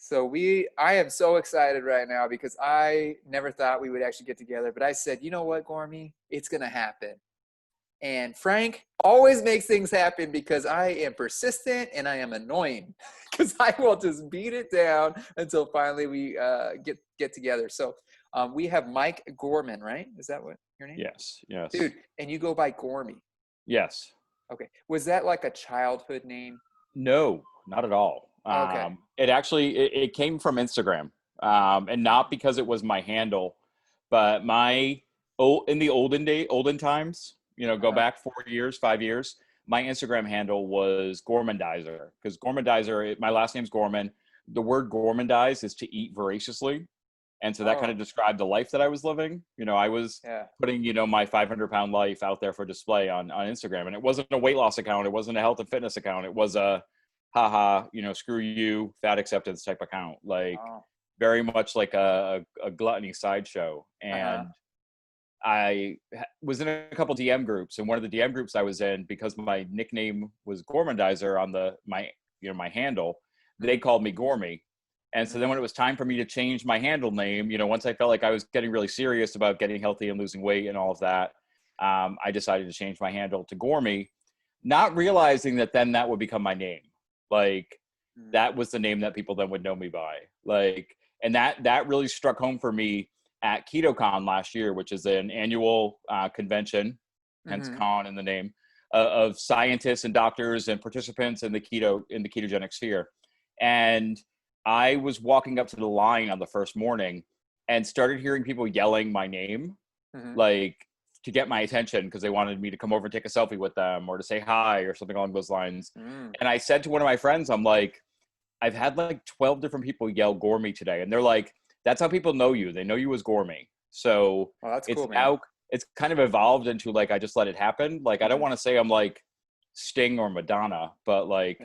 So I am so excited right now because I never thought we would actually get together. But I said, you know what, Gormy? It's going to happen. And Frank always makes things happen because I am persistent and I am annoying because I will just beat it down until finally we get together. So we have Mike Gorman, right? Is that what your name? Yes. Dude, and you go by Gormy. Yes. Okay. Was that like a childhood name? No, not at all. Okay. It came from Instagram, and not because it was my handle, but in the olden times, go back 4 years, 5 years, my Instagram handle was Gormandizer, because Gormandizer, my last name's Gorman. The word gormandize is to eat voraciously. And so that kind of described the life that I was living. I was putting, my 500-pound life out there for display on Instagram. And it wasn't a weight loss account. It wasn't a health and fitness account. It was a, haha, screw you, fat acceptance type account. Like very much like a gluttony sideshow. And I was in a couple DM groups. And one of the DM groups I was in, because my nickname was Gormandizer on my handle, they called me Gormy. And so then when it was time for me to change my handle name, once I felt like I was getting really serious about getting healthy and losing weight and all of that, I decided to change my handle to Gormy, not realizing that then that would become my name. Like that was the name that people then would know me by. Like, and that really struck home for me at KetoCon last year, which is an annual convention, hence con in the name, of scientists and doctors and participants in the ketogenic sphere. And I was walking up to the line on the first morning and started hearing people yelling my name, like to get my attention because they wanted me to come over and take a selfie with them or to say hi or something along those lines. And I said to one of my friends, I'm like, I've had like 12 different people yell Gormy today. And they're like, that's how people know you. They know you as Gormy. So that's it's cool, man. it's kind of evolved into like, I just let it happen. Like, I don't want to say I'm like Sting or Madonna, but like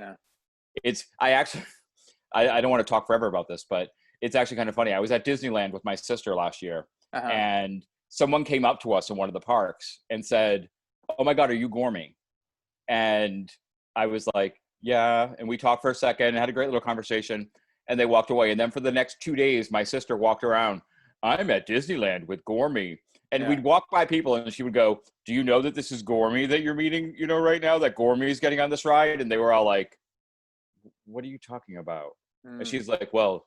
I don't want to talk forever about this, but it's actually kind of funny. I was at Disneyland with my sister last year, and someone came up to us in one of the parks and said, "Oh my God, are you Gormy?" And I was like, "Yeah." And we talked for a second and had a great little conversation, and they walked away. And then for the next 2 days, my sister walked around, "I'm at Disneyland with Gormy." And we'd walk by people and she would go, "Do you know that this is Gormy that you're meeting, right now, that Gormy is getting on this ride?" And they were all like, "What are you talking about?" And she's like, "Well,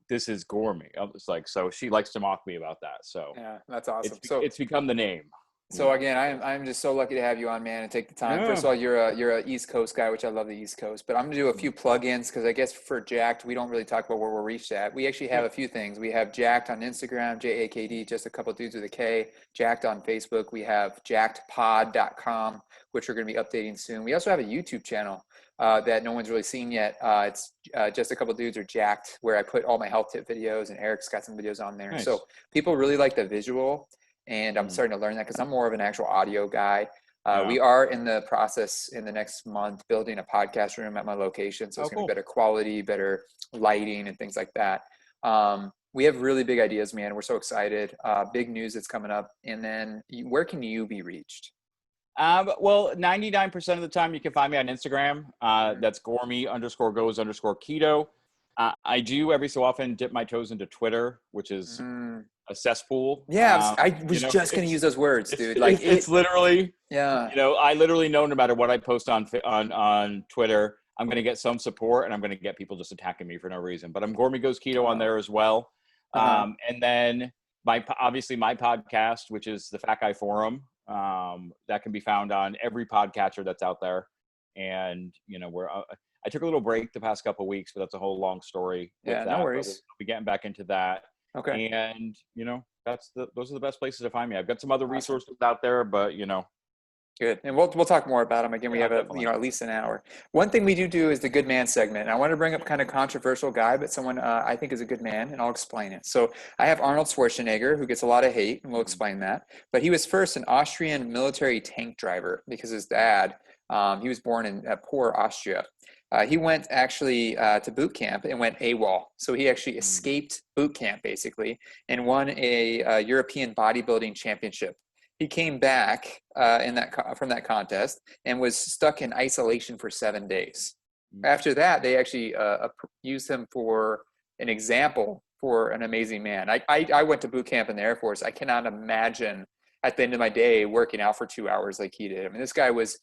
this is Gormy." I was like, so she likes to mock me about that. So yeah, that's awesome. It's become the name. So again, I'm just so lucky to have you on, man, and take the time. First of all, you're a East Coast guy, which I love the East Coast. But I'm gonna do a few plugins because I guess for Jacked, we don't really talk about where we're reached at. We actually have a few things. We have Jacked on Instagram, JAKD, just a couple dudes with a K. Jacked on Facebook. We have jackedpod.com, which we're gonna be updating soon. We also have a YouTube channel that no one's really seen yet. It's just a couple dudes are jacked, where I put all my health tip videos, and Eric's got some videos on there. Nice. So people really like the visual. And I'm starting to learn that because I'm more of an actual audio guy. We are in the process in the next month building a podcast room at my location. So it's going to be better quality, better lighting and things like that. We have really big ideas, man. We're so excited. Big news that's coming up. And then where can you be reached? Well, 99% of the time you can find me on Instagram. That's Gormy_goes_keto. I do every so often dip my toes into Twitter, which is a cesspool. Yeah, I was just going to use those words, dude. Like it's literally, yeah. I literally know no matter what I post on Twitter, I'm going to get some support and I'm going to get people just attacking me for no reason. But I'm Gormy Goes Keto on there as well. And then obviously my podcast, which is the Fat Guy Forum, that can be found on every podcatcher that's out there. And I took a little break the past couple of weeks, but that's a whole long story. Yeah, no worries. We'll be getting back into that. Okay. And those are the best places to find me. I've got some other resources out there, but Good. And we'll talk more about them. Again, we have at least an hour. One thing we do is the good man segment. And I want to bring up kind of controversial guy, but someone I think is a good man, and I'll explain it. So I have Arnold Schwarzenegger, who gets a lot of hate, and we'll explain that. But he was first an Austrian military tank driver because his dad, he was born in poor Austria. He went actually to boot camp and went AWOL. So he actually escaped boot camp basically and won a European bodybuilding championship. He came back from that contest and was stuck in isolation for 7 days. After that, they actually used him for an example for an amazing man. I went to boot camp in the Air Force. I cannot imagine at the end of my day working out for 2 hours like he did. I mean, this guy was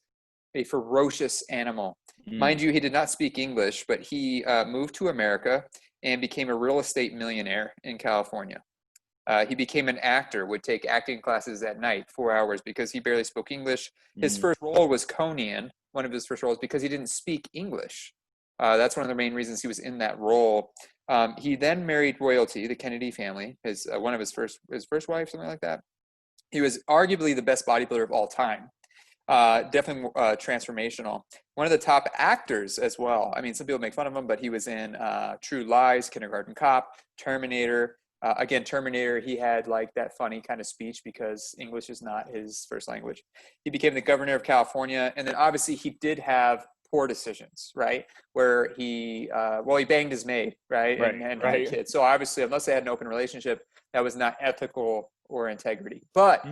a ferocious animal. Mind you, he did not speak English, but he moved to America and became a real estate millionaire in California. He became an actor, would take acting classes at night, 4 hours, because he barely spoke English. His first role was Conan, one of his first roles, because he didn't speak English. That's one of the main reasons he was in that role. He then married royalty, the Kennedy family, one of his first wife, something like that. He was arguably the best bodybuilder of all time. Definitely transformational. One of the top actors as well. I mean, some people make fun of him, but he was in True Lies, Kindergarten Cop, Terminator. Again, Terminator, he had like that funny kind of speech because English is not his first language. He became the governor of California. And then obviously he did have poor decisions, right? Where he banged his maid, right? And had kids. So obviously, unless they had an open relationship, that was not ethical or integrity. But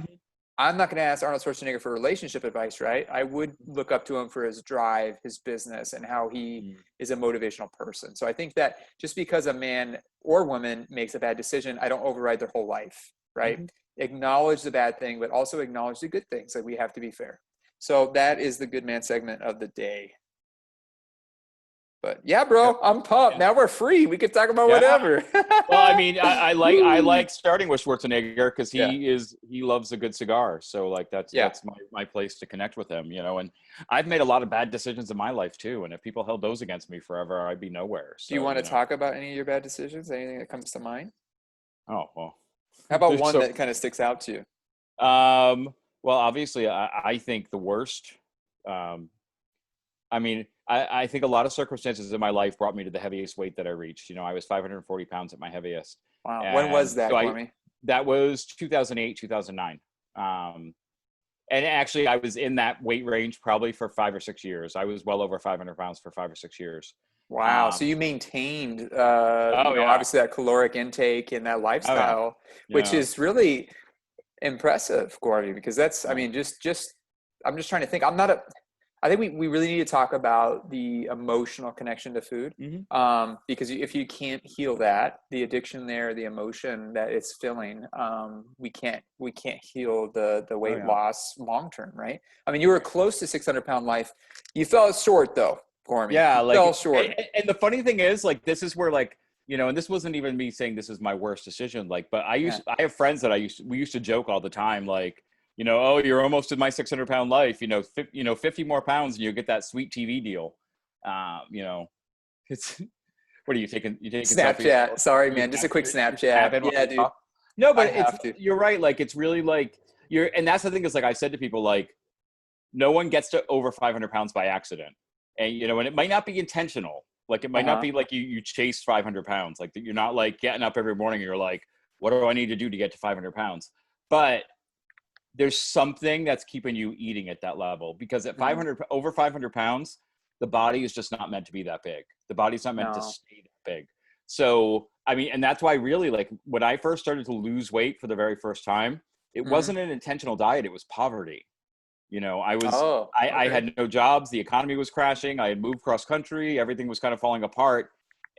I'm not going to ask Arnold Schwarzenegger for relationship advice, right? I would look up to him for his drive, his business, and how he is a motivational person. So I think that just because a man or woman makes a bad decision, I don't override their whole life, right? Acknowledge the bad thing, but also acknowledge the good things. Like, we have to be fair. So that is the good man segment of the day. But yeah, bro, I'm pumped. Now we're free. We can talk about whatever. Well, I mean, I like starting with Schwarzenegger because he loves a good cigar. So like that's my place to connect with him, you know. And I've made a lot of bad decisions in my life too. And if people held those against me forever, I'd be nowhere. So, do you want to talk about any of your bad decisions? Anything that comes to mind? Oh well. How about one that kind of sticks out to you? Well, obviously, I think the worst. I mean, I think a lot of circumstances in my life brought me to the heaviest weight that I reached. You know, I was 540 pounds at my heaviest. Wow. When was that, Gormy? That was 2008, 2009. And actually, I was in that weight range probably for 5 or 6 years. I was well over 500 pounds for 5 or 6 years. Wow. So you maintained, obviously that caloric intake and that lifestyle, which is really impressive, Gormy, because that's, I mean, I'm just trying to think. I think we really need to talk about the emotional connection to food, because if you can't heal that, the addiction there, the emotion that it's filling, we can't heal the weight loss long term, right? I mean, you were close to 600-pound life. You fell short though, Gormy. Yeah, you fell short. And the funny thing is, like, this is where, like, you know, and this wasn't even me saying this is my worst decision. Like, but I have friends that we used to joke all the time, like, you know, oh, you're almost in my 600-pound life. You know, 50 more pounds and you get that sweet TV deal. You know, it's what are you taking? You taking Snapchat? Selfies? Sorry, man. Just a quick Snapchat. Yeah, dude. No, but you're right. Like, it's really like and that's the thing is, like, I said to people, like, no one gets to over 500 pounds by accident, and you know, and it might not be intentional. Like, it might not be like you chased 500 pounds. Like, you're not like getting up every morning and you're like, what do I need to do to get to 500 pounds? But there's something that's keeping you eating at that level, because at over 500 pounds, the body is just not meant to be that big. The body's not meant to stay that big. So, I mean, and that's why really, like, when I first started to lose weight for the very first time, it wasn't an intentional diet. It was poverty. You know, I had no jobs. The economy was crashing. I had moved cross country. Everything was kind of falling apart.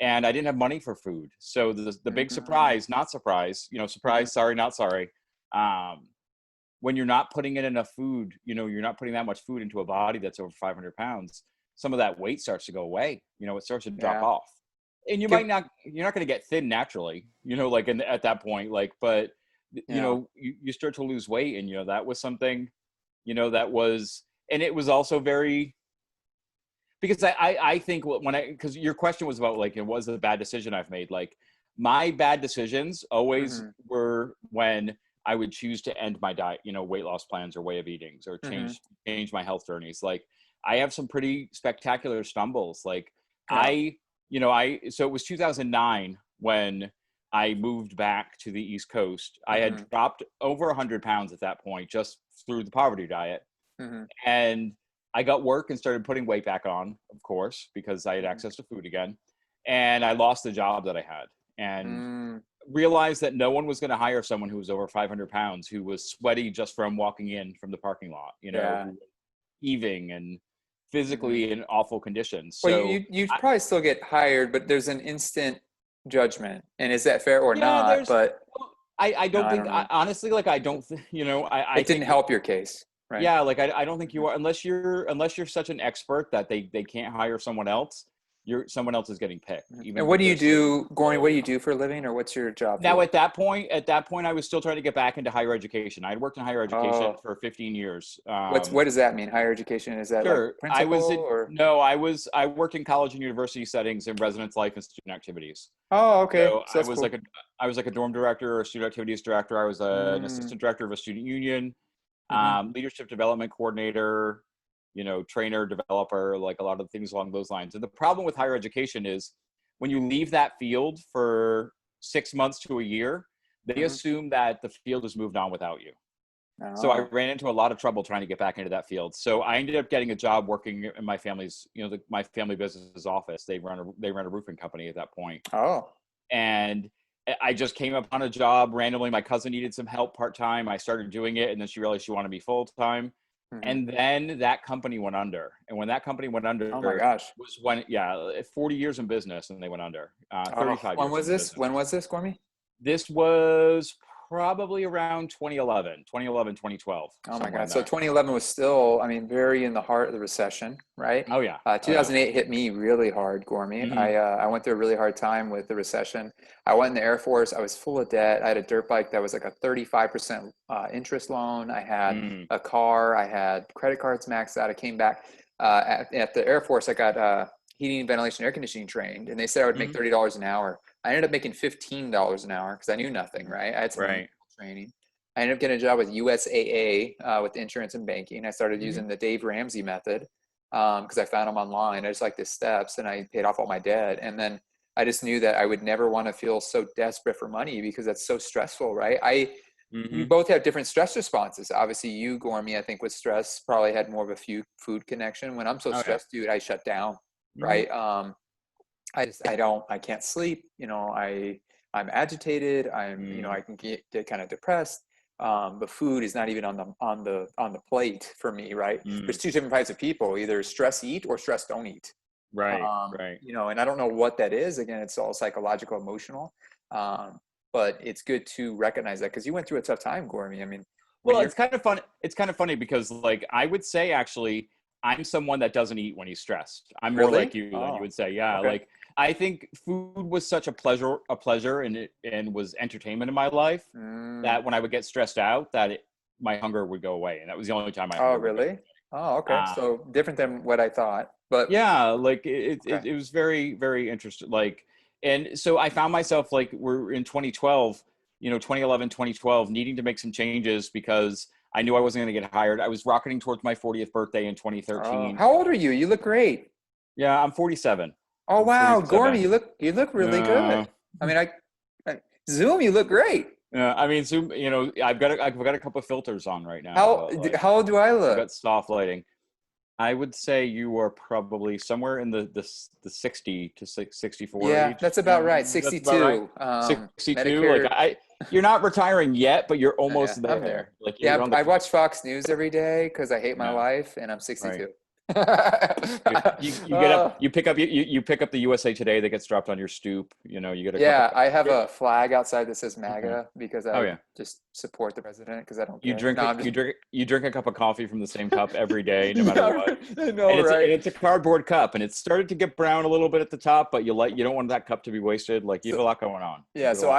And I didn't have money for food. So the big surprise, not surprise, you know, surprise, sorry, not sorry. When you're not putting in enough food, you know, you're not putting that much food into a body that's over 500 pounds, some of that weight starts to go away. You know, it starts to drop off. And you're not going to get thin naturally, you know, like at that point, like, but, you know, you start to lose weight. And, you know, that was something, you know, and it was also very, because I think because your question was about, like, it was a bad decision I've made. Like, my bad decisions always were when I would choose to end my diet, you know, weight loss plans or way of eating, or change my health journeys. Like, I have some pretty spectacular stumbles. Like, so it was 2009 when I moved back to the East Coast. I had dropped over 100 pounds at that point, just through the poverty diet. And I got work and started putting weight back on, of course, because I had access to food again. And I lost the job that I had, and realized that no one was going to hire someone who was over 500 pounds, who was sweaty just from walking in from the parking lot, you know, heaving and physically in awful conditions. Well, so you probably still get hired, but there's an instant judgment. And is that fair or Yeah, not? But I no, don't I think, don't know. honestly, like, I don't, I It didn't think, help your case, right? yeah, like, I don't think you Mhm. are, unless you're such an expert that they can't hire someone else, someone else is getting picked, Mhm. even And if what you're do you just like do, Gorny? What low. do you do for a living, or what's your job Now, field? at that point, I was still trying to get back into higher education. I had worked in higher education Oh, for 15 years. what does that mean? Higher education? Is that like Sure. principal or? I worked in college and university settings in residence life and student activities. Oh, okay. So So that's cool. I was like a dorm director or student activities director. I was an Mm, assistant director of a student union, hmm. leadership development coordinator, trainer, developer, like a lot of things along those lines. And the problem with higher education is when you leave that field for 6 months to a year, they Hmm. assume that the field has moved on without you. So I Oh, ran into a lot of trouble trying to get back into that field. So I ended up getting a job working in my family's, my family business's office. They run a roofing company at that point. oh. And I just came upon a job randomly. My cousin needed some help part time. I started doing it, and then she realized she wanted me full time. Hmm. And then that company went under. And when that company went Oh my under gosh. was when, yeah, 40 years in business, and they went under. Oh, 35 when years was in this? business. When was this, Gormy? This was probably around 2011, 2012, Oh my somewhere God. in So there. 2011 was still, I mean, very in the heart of the recession, right? Oh yeah. Oh yeah. 2008 hit me really hard, Gormy. Hmm. I went through a really hard time with the recession. I went in the Air Force. I was full of debt. I had a dirt bike that was like a 35% interest loan. I had Mm, a car. I had credit cards maxed out. I came back at the Air Force. I got heating, ventilation, air conditioning trained, and they said I would make mm, $30 an hour. I ended up making $15 an hour because I knew nothing, mm. right? I had some Right. training. I ended up getting a job with USAA with insurance and banking. I started Hmm. using the Dave Ramsey method because I found them online. I just like the steps and I paid off all my debt. And then I just knew that I would never want to feel so desperate for money because that's so stressful, right? We Hmm. both have different stress responses. Obviously, you, Gormy, I think with stress probably had more of a food connection. When I'm so Oh yeah. stressed, dude, I shut down, Hmm. right? I can't sleep. I'm agitated. Mm, I can get kind of depressed. But food is not even on the plate for me, right? There's mm. two different types of people: either stress eat or stress don't eat. Right. Right. And I don't know what that is. Again, it's all psychological, emotional. Um, but it's good to recognize that because you went through a tough time, Gormy. I mean, when Well, you're it's kind of fun. It's kind of funny because, like, I would say actually, I'm someone that doesn't eat when he's stressed. I'm more like really, you than you oh, would say. Yeah, okay, like I think food was such a pleasure, and was entertainment in my life mm. that when I would get stressed out, my hunger would go away, and that was the only time my Oh, hunger would go really? Oh, away. okay. So different than what I thought, but Yeah, like it, okay. it, it was very, very interesting. Like, and so I found myself like we're in 2012, 2011, 2012, needing to make some changes because I knew I wasn't going to get hired. I was rocketing towards my 40th birthday in Oh, 2013. how old are you? You look great. Yeah, I'm 47. Oh, I'm wow, Gormy, 47. you look really Uh, good. I mean, Zoom, you look great. I mean, Zoom, I've got a couple of filters on right now, How but like how old do I I've look? got soft lighting. I would say you are probably somewhere in the 60 to 64 Yeah, age. that's about right. That's about right. 62. 62. Like Medicare. you're not retiring yet, but you're Yeah, almost I'm there. there. Like Yeah, you're on the I cusp. watch Fox News every day because I hate my Yeah. life, and I'm Right. 62. You get up, you pick up, you pick up the USA Today that gets dropped on your stoop. You get a cup of Yeah, I have coffee. a flag outside that says Okay. MAGA because Oh I yeah. just support the president because I don't You care. drink No, it. I'm just. You drink a cup of coffee from the same cup every day, no matter Yeah, what. right. I know, And it's right? and it's a cardboard cup, and it's started to get brown a little bit at the top, but you don't want that cup to be wasted. Like you So have a lot going on. You yeah, got a so lot.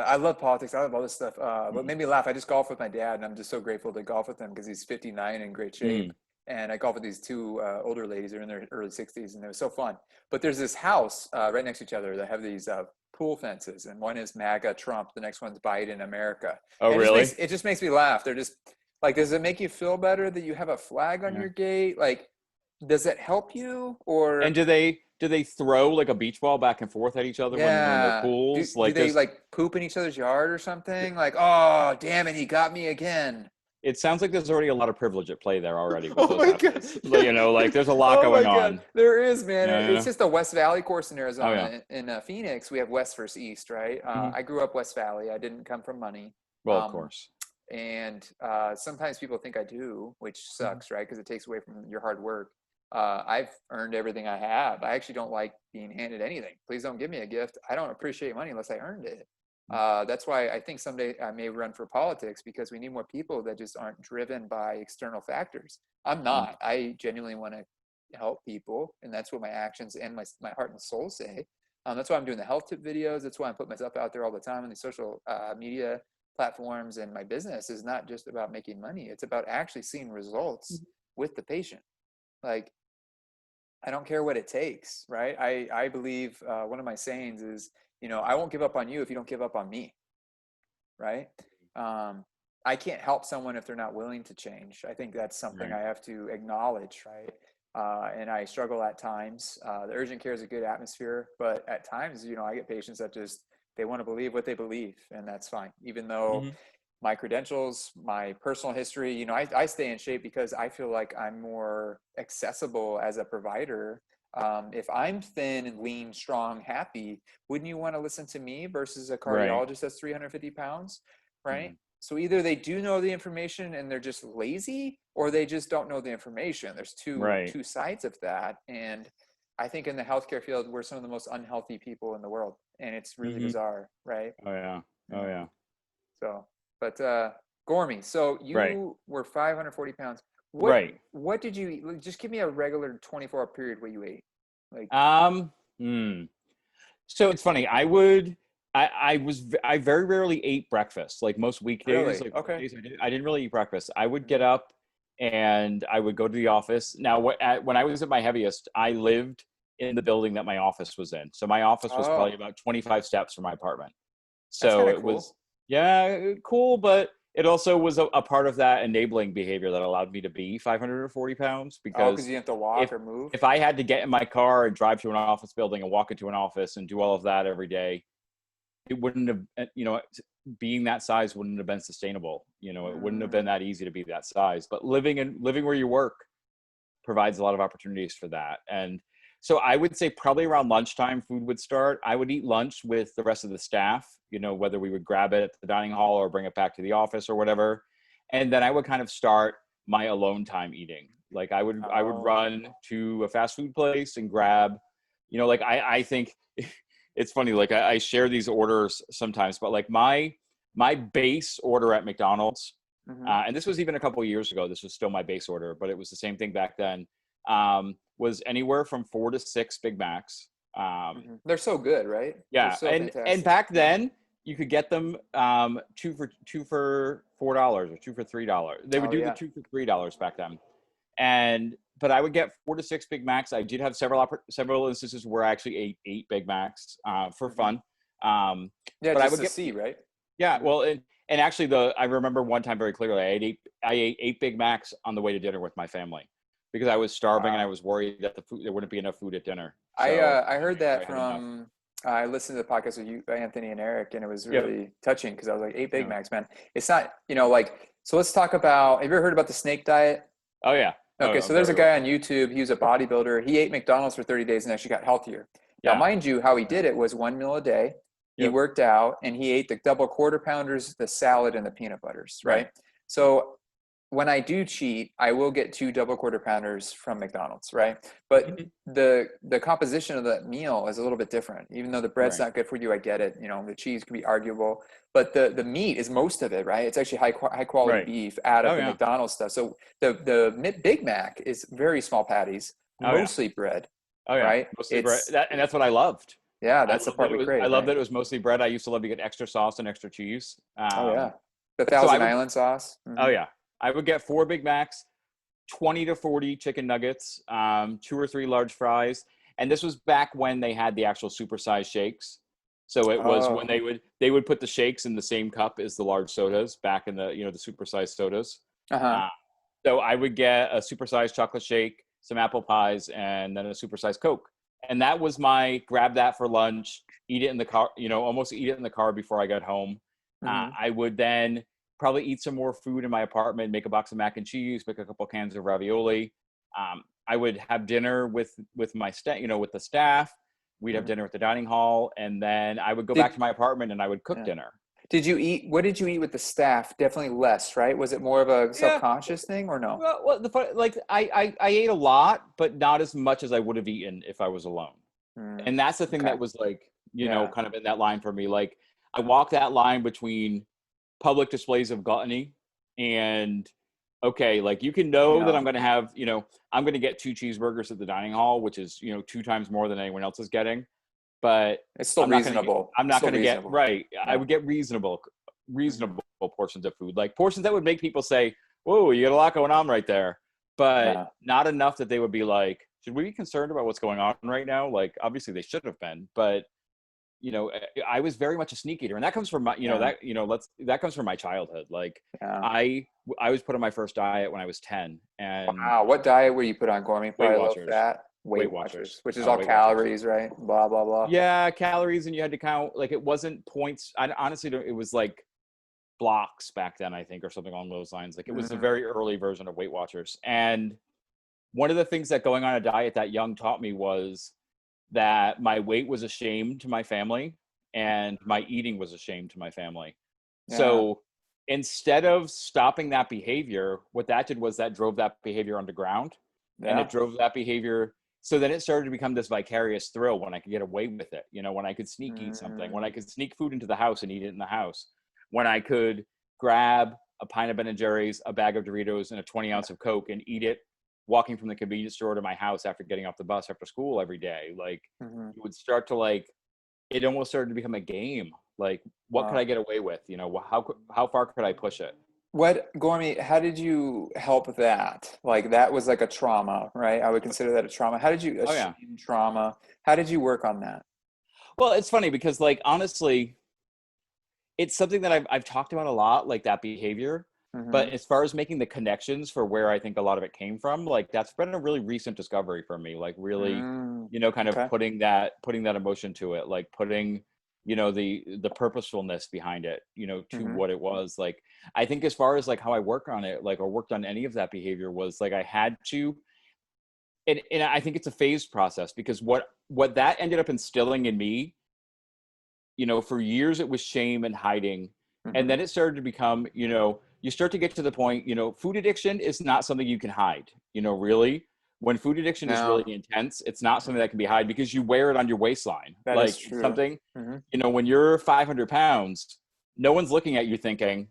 I love politics. I love all this stuff. What Mm, made me laugh, I just golfed with my dad, and I'm just so grateful to golf with him because he's 59 in great shape. mm. And I golf with these two older ladies. They're in their early 60s, and it was so fun. But there's this house right next to each other that have these pool fences, and one is MAGA Trump, the next one's Biden America. Oh And really? it just makes me laugh. They're just like, does it make you feel better that you have a flag on Yeah. your gate? Like, does it help you or? And do they throw like a beach ball back and forth at each other when they're in their Yeah. Do pools? do Like they there's like poop in each other's yard or something? Like, oh, damn it, he got me again. it sounds like there's already a lot of privilege at play there already with Oh those my God. houses. Like, Yeah. like there's a lot Oh my going God. on. There is, man. It's Yeah. just a West Valley course in Oh yeah. Arizona. In Phoenix, we have West versus East, right? Hmm. I grew up West Valley. I didn't come from money. Well, of Um, course. and sometimes people think I do, which Mhm. sucks, right? Because it takes away from your hard work. I've earned everything I have. I actually don't like being handed anything. Please don't give me a gift. I don't appreciate money unless I earned it. That's why I think someday I may run for politics, because we need more people that just aren't driven by external factors. I'm not. I genuinely want to help people, and that's what my actions and my heart and soul say. That's why I'm doing the health tip videos. That's why I put myself out there all the time on these social media platforms. And my business is not just about making money. It's about actually seeing results with the patient. Like, I don't care what it takes, right? I believe one of my sayings is, I won't give up on you if you don't give up on me, right? I can't help someone if they're not willing to change. I think that's something I have to acknowledge, right? And I struggle at times. The urgent care is a good atmosphere, but at times, I get patients that just, they want to believe what they believe, and that's fine. Even though my credentials, my personal history, I stay in shape because I feel like I'm more accessible as a provider. If I'm thin and lean, strong, happy, wouldn't you want to listen to me versus a cardiologist that's 350 pounds, right? So either they do know the information and they're just lazy, or they just don't know the information. There's two sides of that. And I think in the healthcare field, we're some of the most unhealthy people in the world. And it's really bizarre, right? Oh, yeah. Oh, yeah. So, but Gormy, so you were 540 pounds. What did you eat? Just give me a regular 24-hour period what you ate. Like, so it's funny. I very rarely ate breakfast. Like most weekdays, really? Okay. I didn't really eat breakfast. I would get up and I would go to the office. Now, when I was at my heaviest, I lived in the building that my office was in. So my office was probably about 25 steps from my apartment. So it was, cool, but it also was a part of that enabling behavior that allowed me to be 540 pounds, because you have to walk or move. If I had to get in my car and drive to an office building and walk into an office and do all of that every day, it wouldn't have, being that size wouldn't have been sustainable. It wouldn't have been that easy to be that size. But living where you work provides a lot of opportunities for that. And so I would say probably around lunchtime, food would start. I would eat lunch with the rest of the staff, whether we would grab it at the dining hall or bring it back to the office or whatever. And then I would kind of start my alone time eating. Like I would run to a fast food place and grab, I think it's funny. Like I share these orders sometimes, but like my base order at McDonald's, and this was even a couple of years ago, this was still my base order, but it was the same thing back then, was anywhere from 4 to 6 Big Macs. They're so good, right? Yeah. So and back then you could get them two for $4 or 2 for $3. They would do the 2 for $3 back then. But I would get 4 to 6 Big Macs. I did have several instances where I actually ate 8 Big Macs for fun. But just I would get C, right? Yeah. Well, and actually I remember one time very clearly, I ate 8 Big Macs on the way to dinner with my family, because I was starving and I was worried that there wouldn't be enough food at dinner. So, I heard that from, I listened to the podcast with you, Anthony and Eric, and it was really touching, because I was like, 8 Big Macs, man. It's not, so let's talk about, have you ever heard about the snake diet? Oh, yeah. Okay, so there's a guy on YouTube, he was a bodybuilder. He ate McDonald's for 30 days and actually got healthier. Now, mind you, how he did it was 1 meal a day. He worked out and he ate the double quarter pounders, the salad, and the peanut butters, right? So when I do cheat, I will get 2 double quarter pounders from McDonald's, right? But the composition of that meal is a little bit different. Even though the bread's not good for you, I get it. The cheese can be arguable, but the meat is most of it, right? It's actually high quality beef out of the McDonald's stuff. So the Big Mac is very small patties, mostly bread, right? Mostly bread. And that's what I loved. Yeah, that's the part we crave. I love that it was mostly bread. I used to love to get extra sauce and extra cheese. The Thousand Island sauce. Oh yeah, I would get 4 Big Macs, 20 to 40 chicken nuggets, 2 or 3 large fries, and this was back when they had the actual supersized shakes. So it was when they would put the shakes in the same cup as the large sodas back in the the supersized sodas. So I would get a supersized chocolate shake, some apple pies, and then a supersized Coke. And that was my grab that for lunch, eat it in the car, almost eat it in the car before I got home. I would then probably eat some more food in my apartment, make a box of mac and cheese, make a couple cans of ravioli. I would have dinner with my with the staff. We'd have dinner at the dining hall, and then I would go back to my apartment and I would cook dinner. What did you eat with the staff? Definitely less, right? Was it more of a Yeah. subconscious thing or no? Well, like I ate a lot, but not as much as I would have eaten if I was alone. Mm, And that's the thing okay. that was like, Yeah. kind of in that line for me. Like I walk that line between public displays of gluttony and okay, like you can know that Yeah. I'm going to have, I'm going to get 2 cheeseburgers at the dining hall, which is, 2 times more than anyone else is getting. But It's still reasonable. I'm It's not still going to get reasonable. right. I Yeah. would get Hmm. reasonable portions of food, like portions that would make people say, "Whoa, you got a lot going on right there," but Yeah. not enough that they would be like, "Should we be concerned about what's going on right now?" Like, obviously they should have been, but I was very much a sneak eater, and that comes from my, Yeah. that comes from my childhood. Like, Yeah. I was put on my first diet when I was 10, and Wow. What diet were you put on, Gormy? Weight Probably low Watchers, fat. Weight Weight Watchers, Watchers, which is all Weight Watchers. calories, right? Blah blah blah. Yeah, calories, and you had to count. Like, it wasn't points. I honestly don't. It was like blocks back then, I think, or something along those lines. Like, it was a Mm, very early version of Weight Watchers. And one of the things that going on a diet that young taught me was that my weight was a shame to my family and my eating was a shame to my family. yeah. So instead of stopping that behavior, what that did was that drove that behavior underground, and Yeah. it drove that behavior. So then it started to become this vicarious thrill when I could get away with it. When I could sneak eat something, when I Mm, could sneak food into the house and eat it in the house, when I could grab a pint of Ben and Jerry's, a bag of Doritos, and a 20 yeah. ounce of Coke and eat it walking from the convenience store to my house after getting off the bus after school every day. Like, Hmm. you would start to like, it almost started to become a game. Like, what could Wow. I get away with? How far could I push it? What, Gormy, how did you help that? Like that was like a trauma, right? I would consider that a trauma. How did you, a Oh yeah. shame trauma? How did you work on that? Well, it's funny because like honestly, it's something that I've talked about a lot, like that behavior. Hmm. But as far as making the connections for where I think a lot of it came from, like that's been a really recent discovery for me. Like really, Mm, kind of okay. putting that emotion to it, like putting, the purposefulness behind it, to Hmm. what it was. Like I think as far as like how I work on it, like or worked on any of that behavior was like I had to, and I think it's a phased process because what that ended up instilling in me, for years it was shame and hiding. And Hmm. then it started to become, you start to get to the point, food addiction is not something you can hide, really. When food addiction is really No, intense, it's not something that can be hide because you wear it on your waistline. that is Like true. something, Hmm. when you're 500 pounds, no one's looking at you thinking,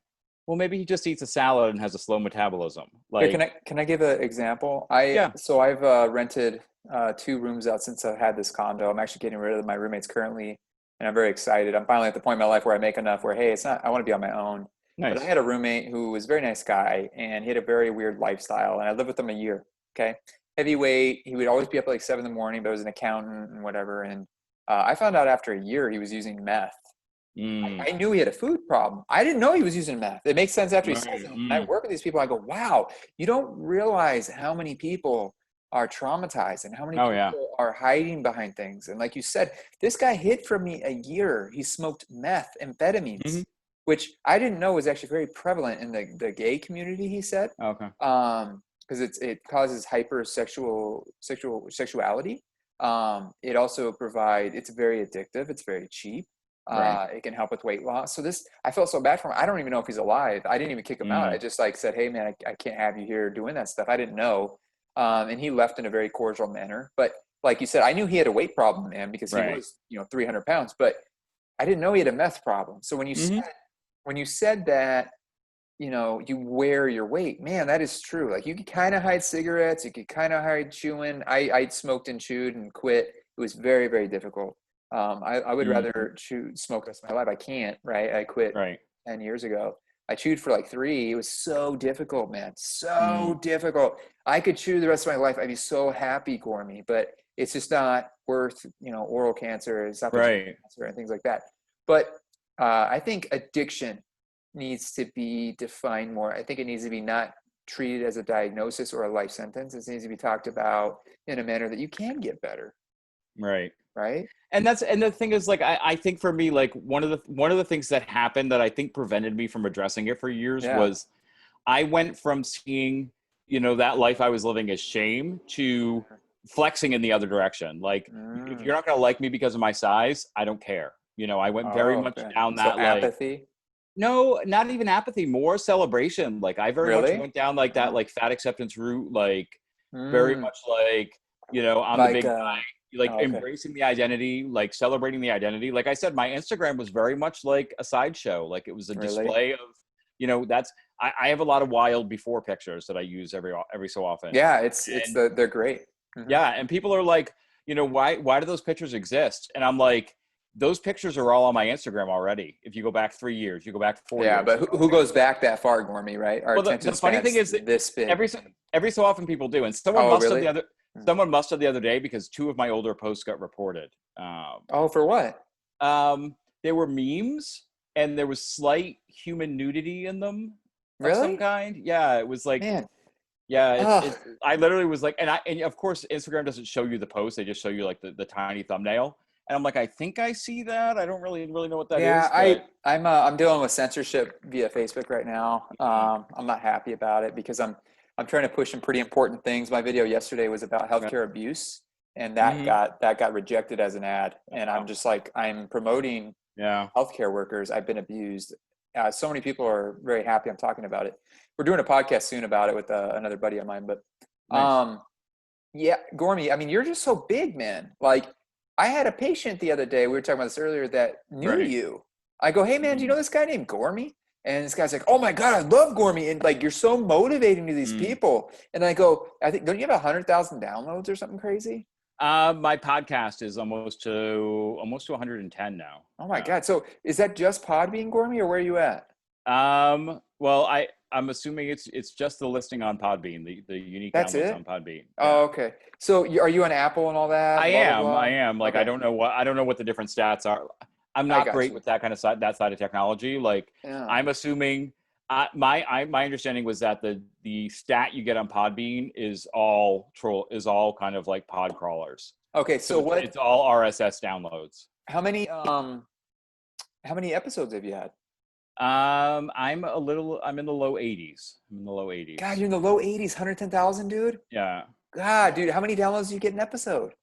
well, maybe he just eats a salad and has a slow metabolism. Here, Like, can I give an example? yeah. So I've rented 2 rooms out since I've had this condo. I'm actually getting rid of my roommates currently, and I'm very excited. I'm finally at the point in my life where I make enough where, hey, it's not, I want to be on my own. But I Nice. had a roommate who was a very nice guy, and he had a very weird lifestyle, and I lived with him a year. Okay, heavyweight. He would always be up at like 7 in the morning, but was an accountant and whatever. And I found out after a year he was using meth. Mm, I knew he had a food problem. I didn't know he was using meth. It makes sense after he says right. it. And I Mm, work with these people. I go, wow, you don't realize how many people are traumatized and how many oh yeah. people are hiding behind things. And like you said, this guy hid from me a year. He smoked meth, Hmm. amphetamines, which I didn't know was actually very prevalent in the gay community, he said. Okay. Because it causes sexuality. It also it's very addictive. It's very cheap. Right. It can help with weight loss. So I felt so bad for him. I don't even know if he's alive. I didn't even kick him out. I Mm, just like said, hey man, I can't have you here doing that stuff. I didn't know. And he left in a very cordial manner. But like you said, I knew he had a weight problem, man, because he right. was, 300 pounds, but I didn't know he had a meth problem. So Hmm. when you said that, you wear your weight, man, that is true. Like you could kind of hide cigarettes, you could kind of hide chewing. I smoked and chewed and quit. It was very, very difficult. I would Mm, rather smoke the rest of my life. I can't, right? I quit right. 10 years ago. I chewed for like 3. It was so difficult, man. Mm, So difficult. I could chew the rest of my life. I'd be so happy, Gormy, but it's just not worth, oral cancer, esophageal right. cancer, and things like that. But I think addiction needs to be defined more. I think it needs to be not treated as a diagnosis or a life sentence. It needs to be talked about in a manner that you can get better, Right. right? And the thing is, like, I think for me, like one of the things that happened that I think prevented me from addressing it for years Yeah. was I went from seeing, that life I was living as shame to flexing in the other direction. Like, if Mm. you're not going to like me because of my size, I don't care. I went very Oh, much okay. down So that, like, apathy. No, not even apathy, more celebration. Like I very much Really? went down like that, Uh-huh. like fat acceptance route, like very Mm, much like, I'm the like, big guy, like oh, okay. embracing the identity, like celebrating the identity. Like I said, my Instagram was very much like a sideshow. Like it was a Really? display of, that's, I have a lot of wild before pictures that I use every so often. Yeah, it's And they're great. Hmm. yeah, and people are like, why do those pictures exist? And I'm like, those pictures are all on my Instagram already. If you go back 3 years, you go back four Yeah, years, but who goes back that far, Gormy, right? Our well, attention the funny thing span's is that this big. every so often people do, and Oh, really? Mm. someone must have the other day because two of my older posts got reported. Oh, for what? They were memes, and there was slight human nudity in them of some Really? kind. Yeah, it was like, Man. yeah, Oh, I literally was like, and of course Instagram doesn't show you the post; they just show you like the tiny thumbnail. And I'm like, I think I see that. I don't really know what that yeah. is, but I'm dealing with censorship via Facebook right now. I'm not happy about it because I'm trying to push some pretty important things. My video yesterday was about yeah. healthcare abuse, and Hmm. that got rejected as an ad. And I'm just like, I'm promoting Yeah, healthcare workers. I've been abused. So many people are very happy I'm talking about it. We're doing a podcast soon about it with another buddy of mine. But nice. um, yeah, Gormy, I mean, you're just so big, man. Like, I had a patient the other day, we were talking about this earlier, that knew Right. you. I go, hey, man, do you know Mm. this guy named Gormy? And this guy's like, oh my God, I love Gormy. And like, you're so motivating to these Mm. people. And I go, I think, don't you have 100,000 downloads or something crazy? My podcast is almost to 110 now. Oh my God. So is that just Podbean, Gormy, or where are you at? Well, I'm assuming it's just the listing on Podbean, the unique That's downloads it? on Podbean. Yeah. Oh, okay. So are you on Apple and all that? Blah, blah, I blah. am. Like Okay. I don't know what the different stats are. I'm I not got great you. with that kind of side of technology. Like Yeah. I'm assuming my understanding was that the stat you get on Podbean is all kind of like pod crawlers. Okay. So So it's all RSS downloads. how many, how many episodes have you had? I'm in the low 80s. I'm in the low God, 80s. you're in the low 80s, 110,000, dude. Yeah. God, dude, how many downloads do you get an episode?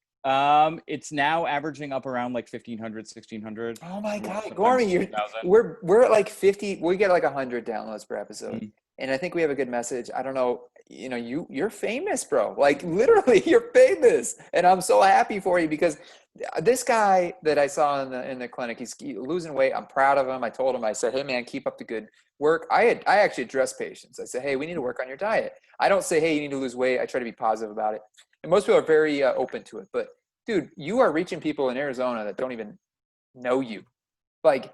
It's now averaging up around like 1,500, 1,600, Oh my God, sometimes Gormy, 2,000. we're at like 50. We get like 100 downloads per episode, Mm. and I think we have a good message. I don't know, you're famous, bro. Like literally, you're famous, and I'm so happy for you because this guy that I saw in the clinic, he's losing weight. I'm proud of him. I told him, I said, hey man, keep up the good work. I actually address patients. I say, hey, we need to work on your diet. I don't say, hey, you need to lose weight. I try to be positive about it, and most people are very open to it. But dude, you are reaching people in Arizona that don't even know you. Like,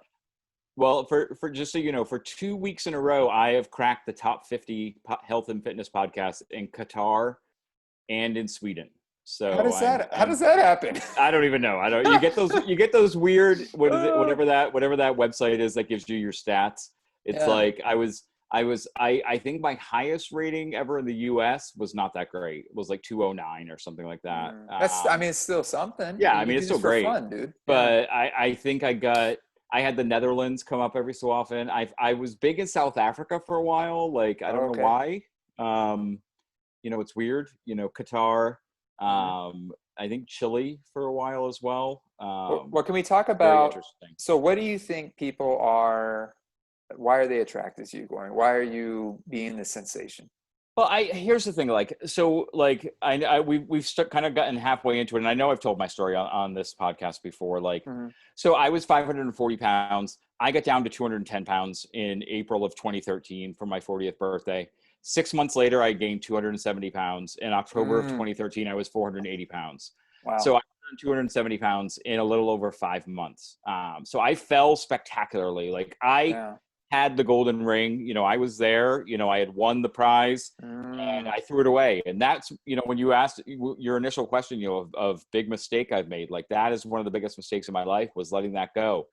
Well, for just so you know, for 2 weeks in a row, I have cracked the top 50 health and fitness podcasts in Qatar and in Sweden. So how does that happen? I don't even know. I don't. You get those weird. What is it? Whatever that website is that gives you your stats. It's Yeah. like I think my highest rating ever in the U.S. was not that great. It was like 209 or something like that. I mean, it's still something. Yeah, I You mean do it's this still for great, fun, dude. Yeah. but I think I had the Netherlands come up every so often. I was big in South Africa for a while. Like I Oh, don't know okay. why. It's weird. Qatar. Mhm. I think Chile for a while as well. What can we talk Very about? interesting. So, what do you think people are? Why are they attracted to you, Goring? Why are you being this sensation? Well, here's the thing. We've kind of gotten halfway into it, and I know I've told my story on this podcast before. Hmm. So I was 540 pounds. I got down to 210 pounds in April of 2013 for my 40th birthday. 6 months later, I gained 270 pounds. In October of Mm, 2013, I was 480 pounds. So wow. I turned 270 pounds in a little over 5 months. So I fell spectacularly. Like I Yeah. had the golden ring. I was there. I had won the prize, and Mm, I threw it away. And that's when you asked your initial question, of big mistake I've made. Like that is one of the biggest mistakes in my life was letting that go.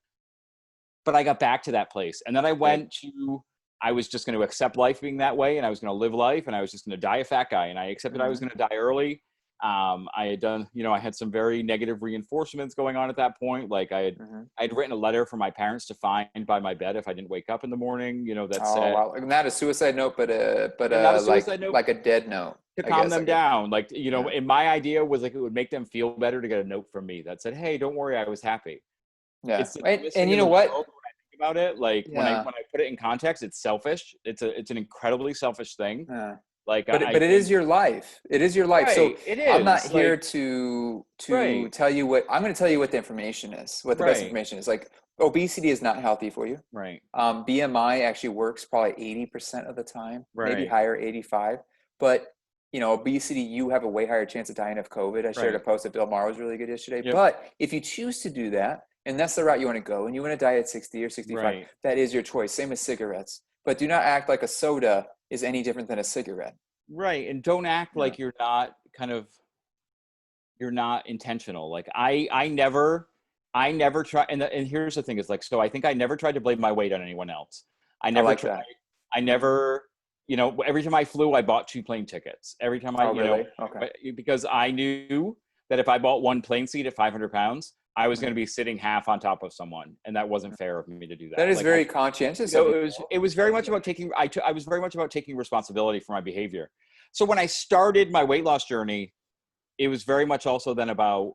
But I got back to that place, and then good. I was just going to accept life being that way, and I was going to live life, and I was just going to die a fat guy, and I accepted I was Hmm. going to die early. I had done, I had some very negative reinforcements going on at that point. Like Hmm. I had written a letter for my parents to find by my bed if I didn't wake up in the morning, that Oh said, wow. Not a suicide note, but and not a suicide note, like a dead note, to I calm guess. them Like a down. Like, yeah. and my idea was like, it would make them feel better to get a note from me that said, hey, don't worry, I was happy. Yeah. It's the And dumbest thing and you in the know world what? about it, like Yeah. when I put it in context, it's selfish. It's an incredibly selfish thing. Yeah. Like But I it is think your life. It is your life. So right, it I'm not is here like to right, tell you what I'm going to tell you what the information is, what the best right, information is. Like obesity is not healthy for you. right, BMI actually works probably 80% of the time, maybe right, higher, 85. But obesity, you have a way higher chance of dying of COVID. I shared a right. post that Bill Maher was really good yesterday. Yep, But if you choose to do that, and that's the route you want to go, and you want to die at 60 or 65, right, that is your choice. Same with cigarettes. But do not act like a soda is any different than a cigarette. right. And don't act Yeah. like you're not intentional. Like I never try. And here's the thing is like, so I think I never tried to blame my weight on anyone else. I I never like tried. that. I Mhm. never, every time I flew, I bought 2 plane tickets. Every time Oh, really? Okay. because I knew that if I bought one plane seat at 500 pounds, I was going Mhm. to be sitting half on top of someone. And that wasn't fair of me to do That that. is Like I, very conscientious of you. it was very much about I was very much about taking responsibility for my behavior. So when I started my weight loss journey, it was very much also then about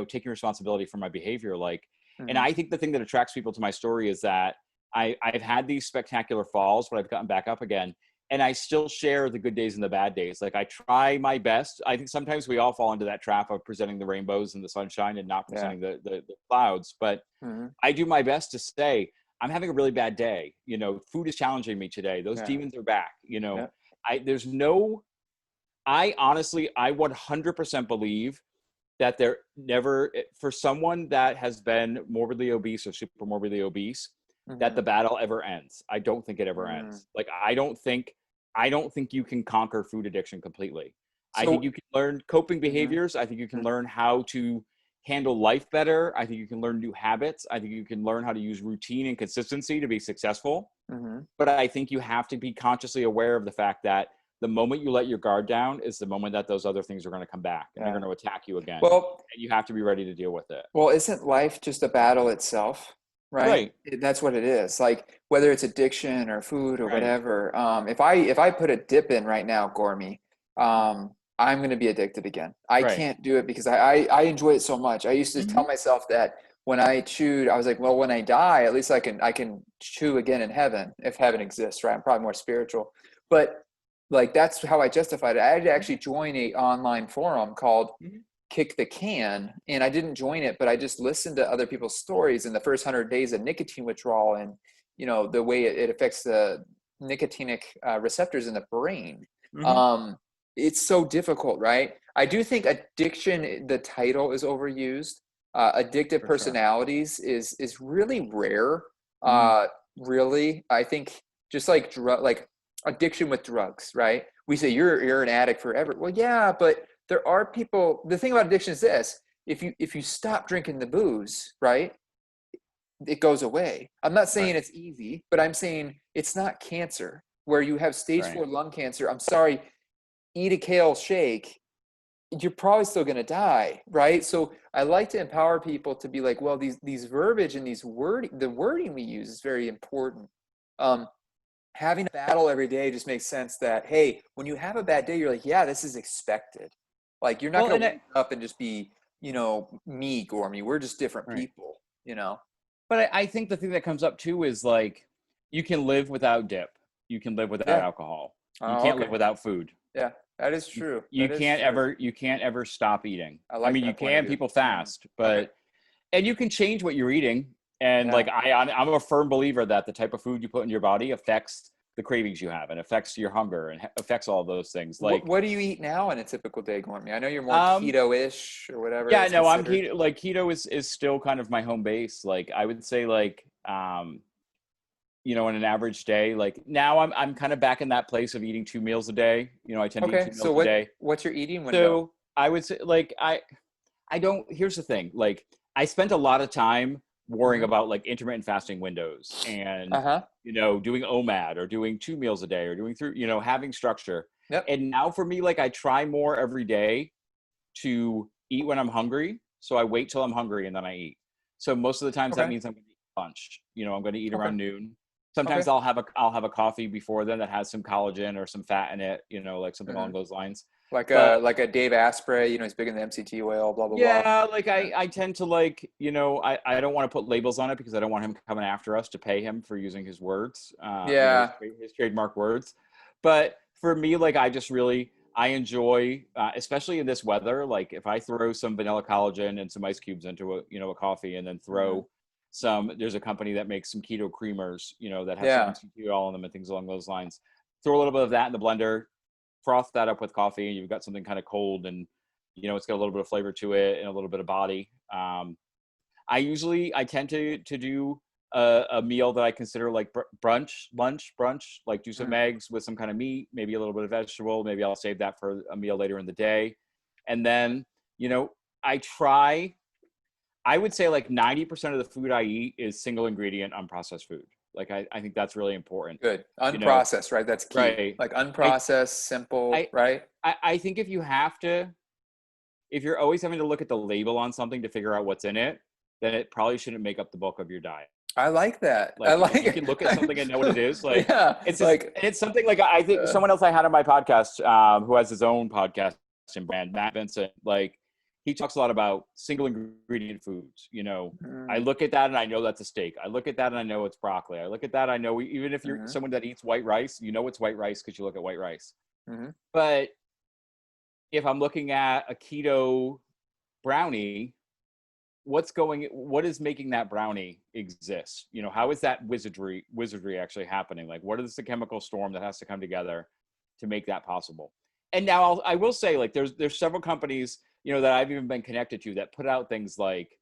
taking responsibility for my behavior. Like, and Mhm. I think the thing that attracts people to my story is that I've had these spectacular falls, but I've gotten back up again, and I still share the good days and the bad days. Like I try my best. I think sometimes we all fall into that trap of presenting the rainbows and the sunshine and not Yeah. presenting the clouds, but Mhm. I do my best to say I'm having a really bad day. Food is challenging me today. Those Yeah. demons are back. Yeah. There's no I honestly, I 100% believe that there never, for someone that has been morbidly obese or super morbidly obese, that Mhm. the battle ever ends. I don't think it ever Mm. ends. Like, I don't think you can conquer food addiction completely. I think So, you can learn coping mhm. behaviors. I think you can Mhm. learn how to handle life better. I think you can learn new habits. I think you can learn how to use routine and consistency to be successful. Mhm. But I think you have to be consciously aware of the fact that the moment you let your guard down is the moment that those other things are going to come back and they're Yeah. going to attack you again. Well, And you have to be ready to deal with it. well, isn't life just a battle itself, right? Right. That's what it is. Like whether it's addiction or food or Right. whatever. If I put a dip in right now, Gormy, I'm gonna be addicted again. I Right. can't do it because I enjoy it so much. I used to Hmm. tell myself that when I chewed, I was like, well, when I die, at least I can chew again in heaven if heaven exists, right? I'm probably more spiritual, but like that's how I justified it. I had to actually join a online forum called Hmm. Kick the Can, and I didn't join it, but I just listened to other people's stories in the first 100 days of nicotine withdrawal, and the way it affects the nicotinic receptors in the brain. Hmm. um, it's so difficult, right? I do think addiction, the title is overused. Addictive For sure. personalities is really rare. Hmm. uh, Really, I think just like like addiction with drugs, right? We say you're an addict forever. Well, yeah, but there are people. The thing about addiction is this: if you stop drinking the booze, right, it goes away. I'm not saying Right. it's easy, but I'm saying it's not cancer where you have stage Right. 4 lung cancer. I'm sorry, eat a kale shake, you're probably still going to die, right? So I like to empower people to be like, well, these verbiage and the wording we use is very important. um, Having a battle every day just makes sense that, hey, when you have a bad day, you're like, yeah, this is expected. Like you're not Well, going and to wake up and just be, me, Gormy. We're just different right. people. But I think the thing that comes up too is like you can live without dip. You can live without Yeah. alcohol. You Oh, can't live okay. without food. Yeah, that is You, true. you That is can't true. ever stop eating. I I like mean, you that point of can, view. people Mhm. fast, Okay. but and you can change what you're eating. And Yeah. like I'm a firm believer that the type of food you put in your body affects the cravings you have and affects your hunger and affects all those things. Like, What do you eat now in a typical day, Gormy? I know you're more um, keto-ish or whatever yeah, it's no, I'm considered. keto. Like keto is still kind of my home base. Like I would say, like, in an average day, like now I'm kind of back in that place of eating 2 meals a day. I tend to eat Okay, two so meals a day. what's your eating window? So I would say, like, I don't. Here's the thing. Like, I spent a lot of time worrying Hmm. about like intermittent fasting windows and Uh-huh. doing OMAD or doing 2 meals a day or doing through having structure. Yep. And now for me, like, I try more every day to eat when I'm hungry. So I wait till I'm hungry and then I eat. So most of the times that Okay. means I'm going to eat lunch. I'm going to eat Okay. around noon. Sometimes Okay. I'll have a coffee before then that has some collagen or some fat in it. Like something along Hmm. those lines. like a Dave Asprey, he's big in the MCT oil, blah, blah, blah. Yeah, like I tend to like, I don't want to put labels on it because I don't want him coming after us to pay him for using his words, Yeah. his trademark words. But for me, like I enjoy, especially in this weather, like if I throw some vanilla collagen and some ice cubes into a coffee and then throw there's a company that makes some keto creamers, that have some Yeah. MCT oil in them and things along those lines. Throw a little bit of that in the blender, froth that up with coffee, and you've got something kind of cold and it's got a little bit of flavor to it and a little bit of body. I tend to do a meal that I consider like brunch, like do some eggs with some kind of meat, maybe a little bit of vegetable. Maybe I'll save that for a meal later in the day. And then, I would say like 90% of the food I eat is single ingredient unprocessed food. Like I think that's really important. Good. Unprocessed, right? That's key. Right. Like unprocessed, simple, right? I think if you're always having to look at the label on something to figure out what's in it, then it probably shouldn't make up the bulk of your diet. I like that. Like, if you can look at something and know what it is. Like, yeah, it's something like I think someone else I had on my podcast, who has his own podcast and brand, Matt Vincent, like he talks a lot about single ingredient foods. I look at that and I know that's a steak. I look at that and I know it's broccoli. I look at that, I know even if you're someone that eats white rice, it's white rice because you look at white rice. But if I'm looking at a keto brownie, what is making that brownie exist? How is that wizardry actually happening? Like, what is the chemical storm that has to come together to make that possible? And now I will say, like, there's several companies, that I've even been connected to that put out things like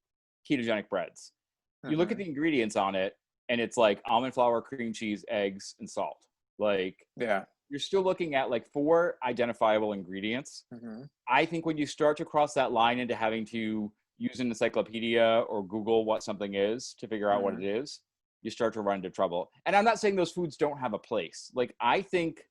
ketogenic breads. You look at the ingredients on it and it's like almond flour, cream cheese, eggs, and salt. Like, yeah. You're still looking at like 4 identifiable ingredients. I think when you start to cross that line into having to use an encyclopedia or Google what something is to figure out what it is, you start to run into trouble. And I'm not saying those foods don't have a place. Like, I think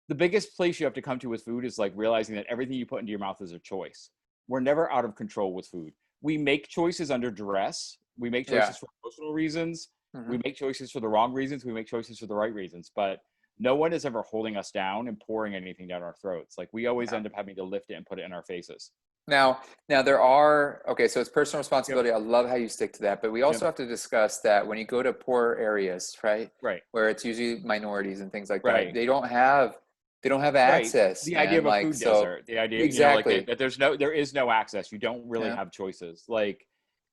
the biggest place you have to come to with food is like realizing that everything you put into your mouth is a choice. We're never out of control with food. We make choices under duress. We make choices for emotional reasons. We make choices for the wrong reasons. We make choices for the right reasons. But no one is ever holding us down and pouring anything down our throats. Like, we always end up having to lift it and put it in our faces. Now there are, so it's personal responsibility. I love how you stick to that, but we also have to discuss that when you go to poor areas, right? Where it's usually minorities and things like that, they don't have access. The idea of a food desert, the idea, exactly, that there is no access. You don't really have choices. Like,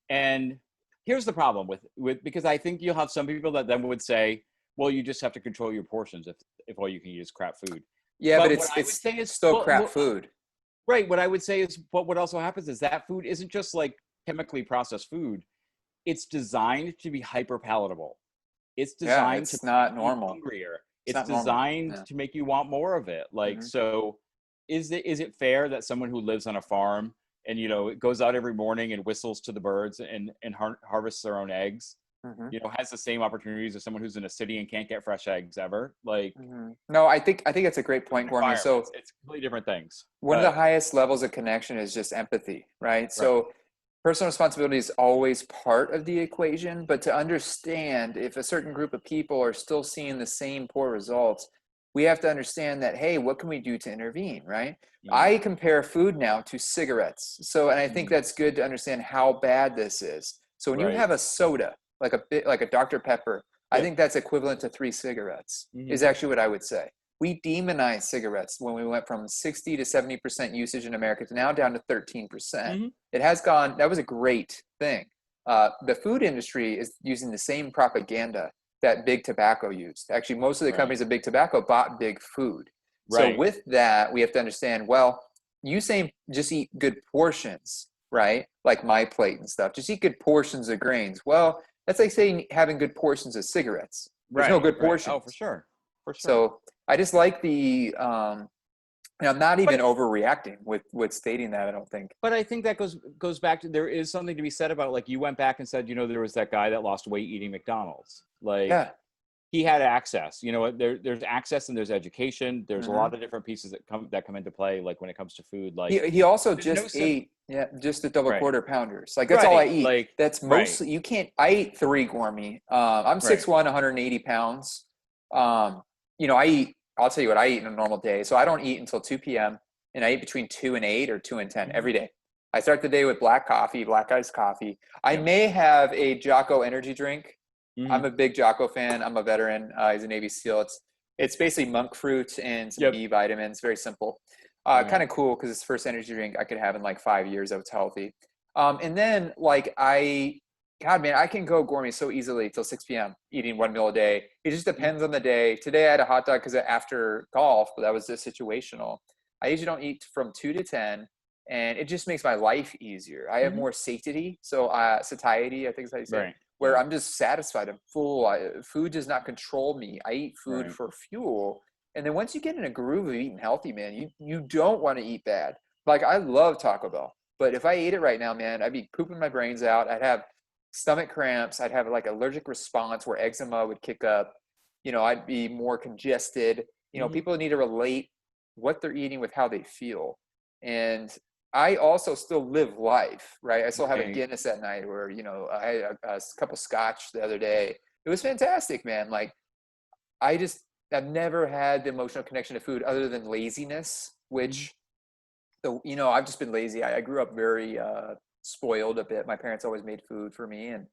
and here's the problem with because I think you'll have some people that then would say, well, you just have to control your portions if all you can eat is crap food. Yeah, but it's still crap food. Right. What I would say is, but what also happens is that food isn't just like chemically processed food. It's designed to be hyper palatable. It's designed to not make normal. You hungrier. It's designed to make you want more of it. Like, so is it fair that someone who lives on a farm and, goes out every morning and whistles to the birds and harvests their own eggs, has the same opportunities as someone who's in a city and can't get fresh eggs ever? Like, no, I think that's a great point, Gormy. So it's completely different things. One of the highest levels of connection is just empathy, right? So personal responsibility is always part of the equation, but to understand if a certain group of people are still seeing the same poor results, we have to understand that, hey, what can we do to intervene, right? I compare food now to cigarettes. So, and I think that's good to understand how bad this is. So when you have a soda, like a Dr. Pepper, I think that's equivalent to 3 cigarettes, is actually what I would say. We demonized cigarettes when we went from 60 to 70% usage in America to now down to 13%. It has gone, that was a great thing. The food industry is using the same propaganda that big tobacco used. Actually, most of the companies of big tobacco bought big food. So with that, we have to understand, well, you say just eat good portions, right? Like my plate and stuff. Just eat good portions of grains. Well, that's like saying having good portions of cigarettes. There's no good portions. Oh, for sure. So I just like the, I'm not even overreacting with stating that, I don't think. But I think that goes back to, there is something to be said about, like, you went back and said, there was that guy that lost weight eating McDonald's. Like, he had access. There's access and there's education. There's a lot of different pieces that come into play, like when it comes to food. Like, he also just ate just the double quarter pounders. Like, that's all I eat. Like, that's mostly you can't. I eat 3, Gormy. I'm 6'1", 180 pounds. I eat. I'll tell you what I eat in a normal day. So I don't eat until 2 p.m. and I eat between 2 and 8 or 2 and 10 every day. I start the day with black coffee, black iced coffee. I may have a Jocko energy drink. I'm a big Jocko fan. I'm a veteran. He's a Navy SEAL. It's basically monk fruit and some B vitamins. Very simple. Kind of cool because it's the first energy drink I could have in like 5 years that was healthy. And then like God, man, I can go Gormy so easily till 6 p.m. eating one meal a day. It just depends on the day. Today I had a hot dog because after golf, but that was just situational. I usually don't eat from 2 to 10, and it just makes my life easier. I have more satiety, so satiety, I think is how you say it, where I'm just satisfied. I'm full. Food does not control me. I eat food for fuel. And then once you get in a groove of eating healthy, man, you don't want to eat bad. Like I love Taco Bell, but if I ate it right now, man, I'd be pooping my brains out. I'd have stomach cramps. I'd have like allergic response where eczema would kick up. I'd be more congested. People need to relate what they're eating with how they feel. And I also still live life, right? I still have a Guinness at night where, I had a couple scotch the other day. It was fantastic, man. Like I've never had the emotional connection to food other than laziness, which, I've just been lazy. I grew up very spoiled a bit. My parents always made food for me, and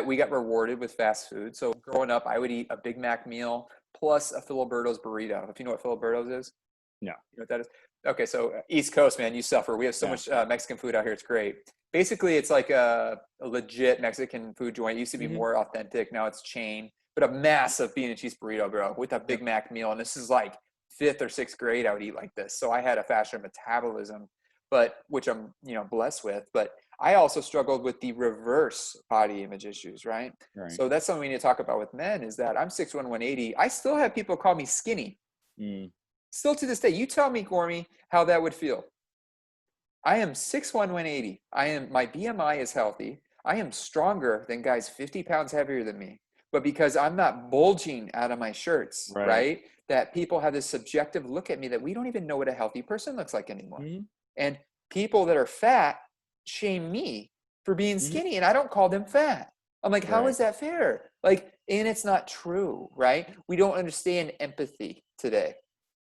we got rewarded with fast food. So growing up, I would eat a Big Mac meal plus a Filiberto's burrito. If you know what Filiberto's is? No. You know what that is? Okay, so East Coast, man, you suffer. We have so much Mexican food out here. It's great. Basically, it's like a legit Mexican food joint. It used to be more authentic. Now it's chain. But a massive bean and cheese burrito, bro, with a Big Mac meal. And this is like 5th or 6th grade I would eat like this. So I had a faster metabolism, which I'm, blessed with. But I also struggled with the reverse body image issues, right? So that's something we need to talk about with men is that I'm 6'1", 180. I still have people call me skinny. Still to this day. You tell me, Gormy, how that would feel. I am 6'1", 180. My BMI is healthy. I am stronger than guys 50 pounds heavier than me. But because I'm not bulging out of my shirts, right? That people have this subjective look at me that we don't even know what a healthy person looks like anymore. And people that are fat shame me for being skinny, and I don't call them fat. I'm like, how is that fair? Like, and it's not true, right? We don't understand empathy today.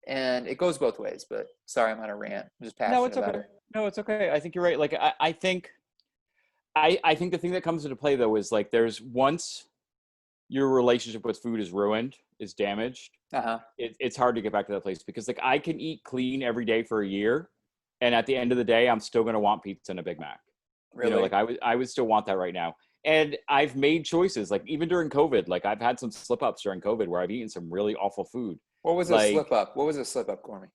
And it goes both ways, but sorry, I'm on a rant. I'm just passionate about it. No, it's okay. I think you're right. Like, I think the thing that comes into play though is like once your relationship with food is ruined, is damaged, it's hard to get back to that place because like I can eat clean every day for a year, and at the end of the day, I'm still going to want pizza and a Big Mac. Really? Like I would still want that right now. And I've made choices, like even during COVID, like I've had some slip ups during COVID where I've eaten some really awful food. What was a slip up? What was a slip up, Gormy?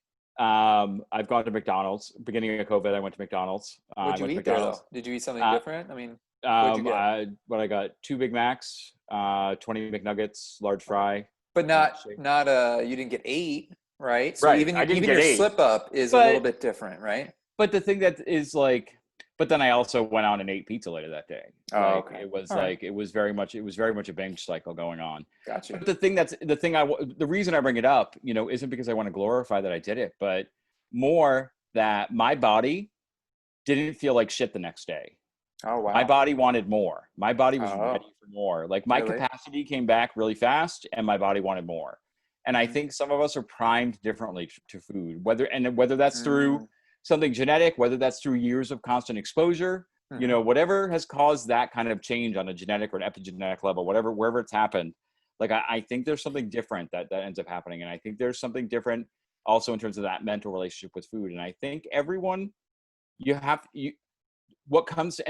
I've gone to McDonald's. Beginning of COVID, I went to McDonald's. What'd you eat there, though? Did you eat something different? I mean, what'd you get? I got 2 Big Macs, 20 McNuggets, large fry. But you didn't get 8, right? So right. even even your 8. slip up is a little bit different, right? But the thing that is like, but then I also went on and ate pizza later that day. Oh, okay. It was it was very much a binge cycle going on. Gotcha. But the reason I bring it up, isn't because I want to glorify that I did it, but more that my body didn't feel like shit the next day. Oh, wow. My body wanted more. My body was ready for more. Like my capacity came back really fast and my body wanted more. And I think some of us are primed differently to food, whether that's through something genetic, whether that's through years of constant exposure, whatever has caused that kind of change on a genetic or an epigenetic level, wherever it's happened. Like, I think there's something different that ends up happening. And I think there's something different also in terms of that mental relationship with food. And I think everyone, and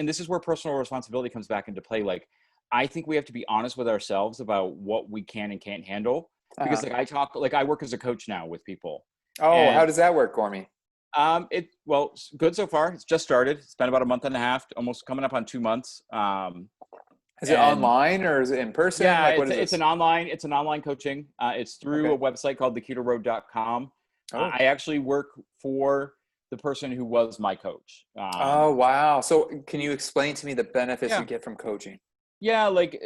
this is where personal responsibility comes back into play. Like, I think we have to be honest with ourselves about what we can and can't handle. Because I work as a coach now with people. Oh, how does that work, Gormy? Good so far. It's just started. It's been about a month and a half, almost coming up on 2 months. Is it online or is it in person? Yeah, it's an online coaching. It's through a website called theketoroad.com. I actually work for the person who was my coach. Oh, wow. So can you explain to me the benefits you get from coaching? Yeah, like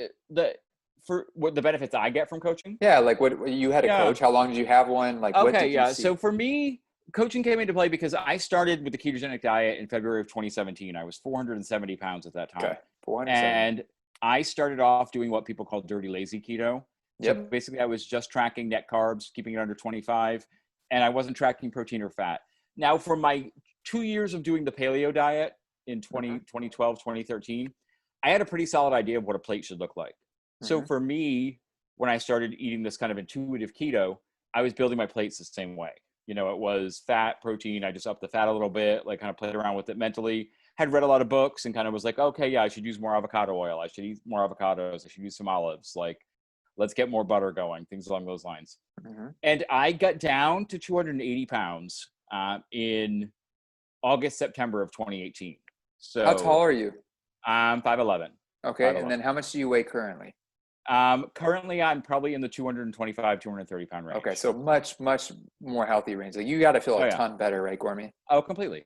what the benefits I get from coaching? Yeah, like what you had a coach. How long did you have one? Like, what did you see? So for me, coaching came into play because I started with the ketogenic diet in February of 2017. I was 470 pounds at that time. Okay, 470. And I started off doing what people call dirty lazy keto. So basically I was just tracking net carbs, keeping it under 25, and I wasn't tracking protein or fat. Now for my 2 years of doing the paleo diet in Mm-hmm. 2012, 2013, I had a pretty solid idea of what a plate should look like. So Mm-hmm. for me, when I started eating this kind of intuitive keto, I was building my plates the same way. It was fat, protein. I just upped the fat a little bit, like kind of played around with it mentally. Had read a lot of books and kind of was like, okay, yeah, I should use more avocado oil. I should eat more avocados. I should use some olives. Like, let's get more butter going, things along those lines. Mm-hmm. And I got down to 280 pounds in August, September of 2018. How tall So are you? I'm 5'11". Okay, and then how much do you weigh currently? Currently, I'm probably in the 225, 230 pound range. Okay, so much, much more healthy range. Like you got to feel Oh a yeah. ton better, right, Gormy? Oh, completely.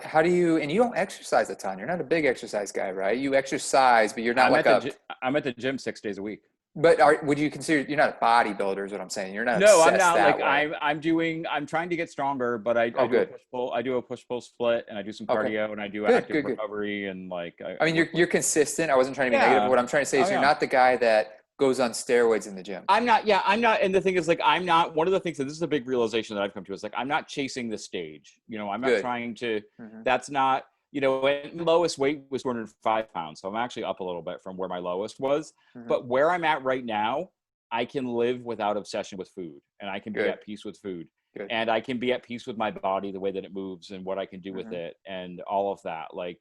How do you, and you don't exercise a ton. You're not a big exercise guy, right? You exercise, but you're not like a, I'm at the gym 6 days a week. but would you consider, you're not a bodybuilder is what I'm saying. You're not No, I'm obsessed not. that Like way. I'm trying to get stronger, but I Oh, do a good. push pull. I do a push pull split, and I do some Okay. cardio, and I do Good, active good, good. recovery, and like I I mean, work with. you're consistent. I wasn't trying to be negative. Yeah. What I'm trying to say Oh is you're yeah. not the guy that goes on steroids in the gym. I'm not. Yeah, I'm not. And the thing is, like, I'm not. One of the things that this is a big realization that I've come to is like, I'm not chasing the stage. I'm not Good. trying to. Mm-hmm. That's not. My lowest weight was 205 pounds, so I'm actually up a little bit from where my lowest was. Mm-hmm. But where I'm at right now, I can live without obsession with food, and I can be Good. at peace with food, Good. and I can be at peace with my body, the way that it moves, and what I can do Mm-hmm. with it, and all of that. Like,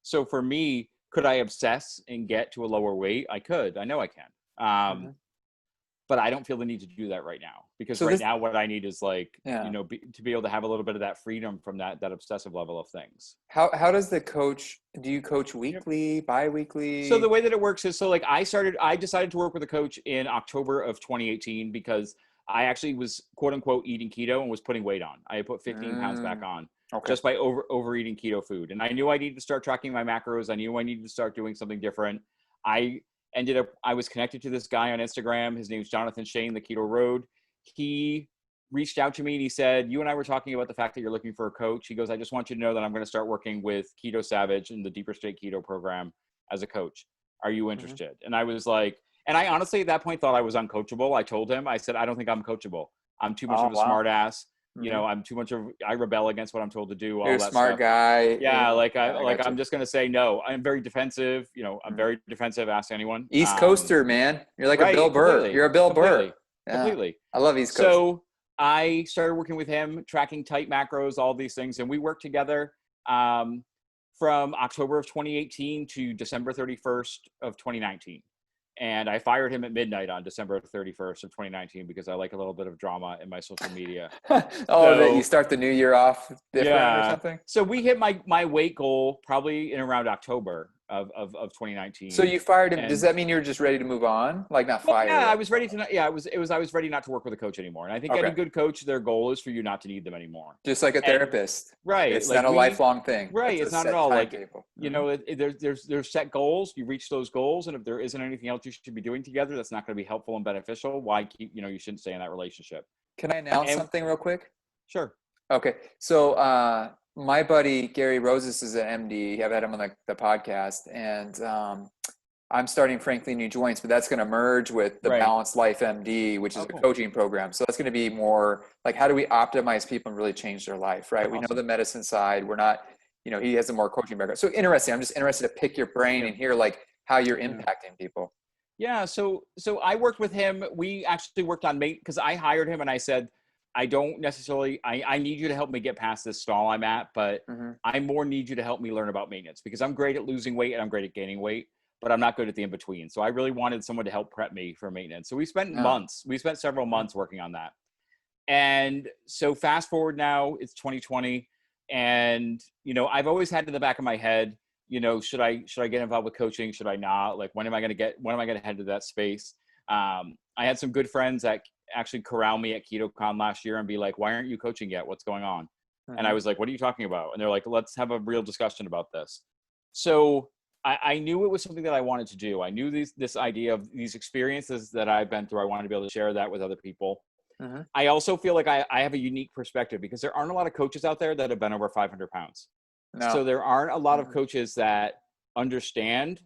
so for me, could I obsess and get to a lower weight? I could. I know I can. Mm-hmm. But I don't feel the need to do that right now, because So right this, now what I need is like, yeah. to be able to have a little bit of that freedom from that obsessive level of things. How does the coach, do you coach Yep. weekly, bi-weekly? So the way that it works is, so like I decided to work with a coach in October of 2018 because I actually was quote unquote eating keto and was putting weight on. I had put 15 pounds back on Okay. just by overeating keto food. And I knew I needed to start tracking my macros. I knew I needed to start doing something different. I was connected to this guy on Instagram. His name's Jonathan Shane, the Keto Road. He reached out to me and he said, you and I were talking about the fact that you're looking for a coach. He goes, I just want you to know that I'm going to start working with Keto Savage in the Deeper State Keto program as a coach. Are you interested? Mm-hmm. And I was like, and I honestly at that point thought I was uncoachable. I told him, I said, I don't think I'm coachable. I'm too much of a smart ass. Mm-hmm. I'm too much I rebel against what I'm told to do. You're all that a smart stuff. guy. Yeah, I'm just gonna say no. I'm very defensive. I'm very defensive. Ask anyone. East Coaster, man. You're like right, a Bill Burr. completely, You're a Bill completely, Burr. Yeah. Completely. I love East Coast. So I started working with him, tracking tight macros, all these things, and we worked together from October of 2018 to December 31st of 2019. And I fired him at midnight on December 31st of 2019 because I like a little bit of drama in my social media. That you start the new year off different or something? So we hit my weight goal probably in around October of 2019. So you fired him. Does that mean you're just ready to move on? Like not fired? Yeah, I was ready to not. Yeah, I was ready not to work with a coach anymore. And I think any good coach, their goal is for you not to need them anymore. Just like a therapist, right? It's not a lifelong thing, right? It's not at all like there's set goals. You reach those goals, and if there isn't anything else you should be doing together, that's not going to be helpful and beneficial. Why keep? You shouldn't stay in that relationship. Can I announce something real quick? Sure. Okay, so my buddy Gary Roses is an MD. I've had him on the podcast, and I'm starting Frankly New Joints, but that's going to merge with the Balanced Life MD, which is a coaching program. So that's going to be more like, how do we optimize people and really change their life, right? Awesome. We know the medicine side. We're not, he has a more coaching background. So interesting. I'm just interested to pick your brain and hear like how you're impacting people. Yeah. So I worked with him. We actually worked on because I hired him and I said, I don't necessarily, I need you to help me get past this stall I'm at, but I more need you to help me learn about maintenance because I'm great at losing weight and I'm great at gaining weight, but I'm not good at the in-between. So I really wanted someone to help prep me for maintenance. So we spent several months working on that. And so fast forward now, it's 2020. And, I've always had in the back of my head, should I get involved with coaching? Should I not? Like, when am I going to head to that space? I had some good friends that actually corral me at KetoCon last year and be like, why aren't you coaching yet? What's going on? And I was like, what are you talking about? And they're like, let's have a real discussion about this. So I knew it was something that I wanted to do. I knew this idea of these experiences that I've been through. I wanted to be able to share that with other people. I also feel like I have a unique perspective because there aren't a lot of coaches out there that have been over 500 pounds. No. So there aren't a lot of coaches that understand,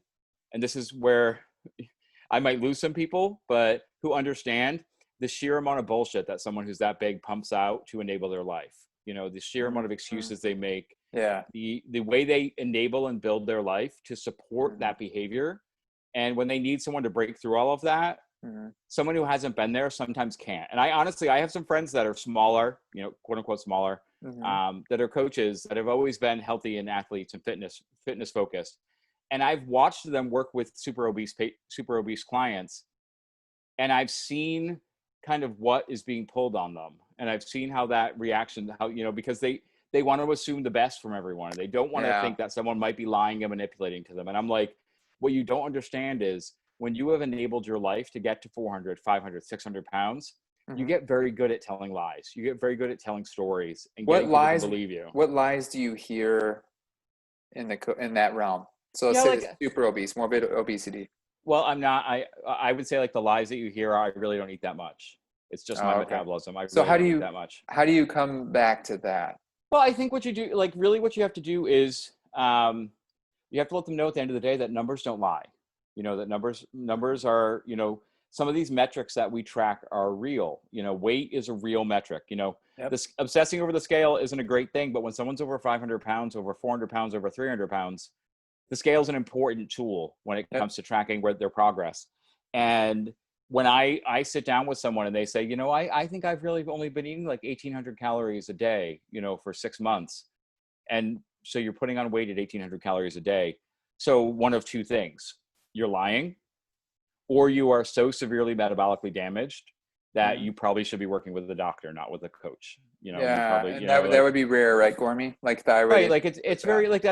and this is where I might lose some people, but who understand the sheer amount of bullshit that someone who's that big pumps out to enable their life. the sheer amount of excuses they make, Yeah. the way they enable and build their life to support that behavior. And when they need someone to break through all of that, someone who hasn't been there sometimes can't. And I have some friends that are smaller, quote unquote smaller, that are coaches that have always been healthy and athletes and fitness focused. And I've watched them work with super obese clients, and I've seen kind of what is being pulled on them. And I've seen how that reaction, because they want to assume the best from everyone. They don't want to think that someone might be lying and manipulating to them. And I'm like, what you don't understand is when you have enabled your life to get to 400, 500, 600 pounds, you get very good at telling lies. You get very good at telling stories and getting people to believe you. What lies do you hear in that realm? So let's say super obese, morbid obesity. Well, I'm not. I would say like the lies that you hear are, I really don't eat that much. It's just my metabolism. I really don't eat that much. How do you come back to that? Well, I think what you do, like really what you have to do is you have to let them know at the end of the day that numbers don't lie. That numbers are, some of these metrics that we track are real. Weight is a real metric. This obsessing over the scale isn't a great thing, but when someone's over 500 pounds, over 400 pounds, over 300 pounds, the scale is an important tool when it comes to tracking their progress. And when I sit down with someone and they say, I think I've really only been eating like 1,800 calories a day, for 6 months. And so you're putting on weight at 1,800 calories a day. So one of two things, you're lying, or you are so severely metabolically damaged that you probably should be working with a doctor, not with a coach. That would be rare, right, Gormy? Like thyroid. Right, like it's very like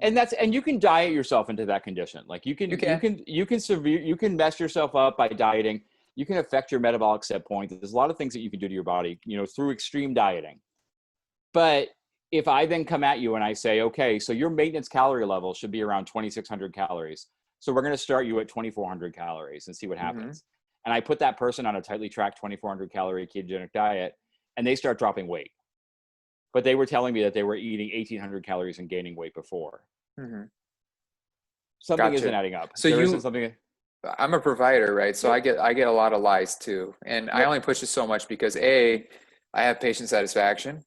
and you can diet yourself into that condition. Like you can mess yourself up by dieting. You can affect your metabolic set point. There's a lot of things that you can do to your body, through extreme dieting. But if I then come at you and I say, okay, so your maintenance calorie level should be around 2,600 calories. So we're going to start you at 2,400 calories and see what happens. And I put that person on a tightly tracked 2,400 calorie ketogenic diet, and they start dropping weight. But they were telling me that they were eating 1,800 calories and gaining weight before. Something isn't adding up. So I'm a provider, right? So I get a lot of lies too. And I only push it so much because I have patient satisfaction,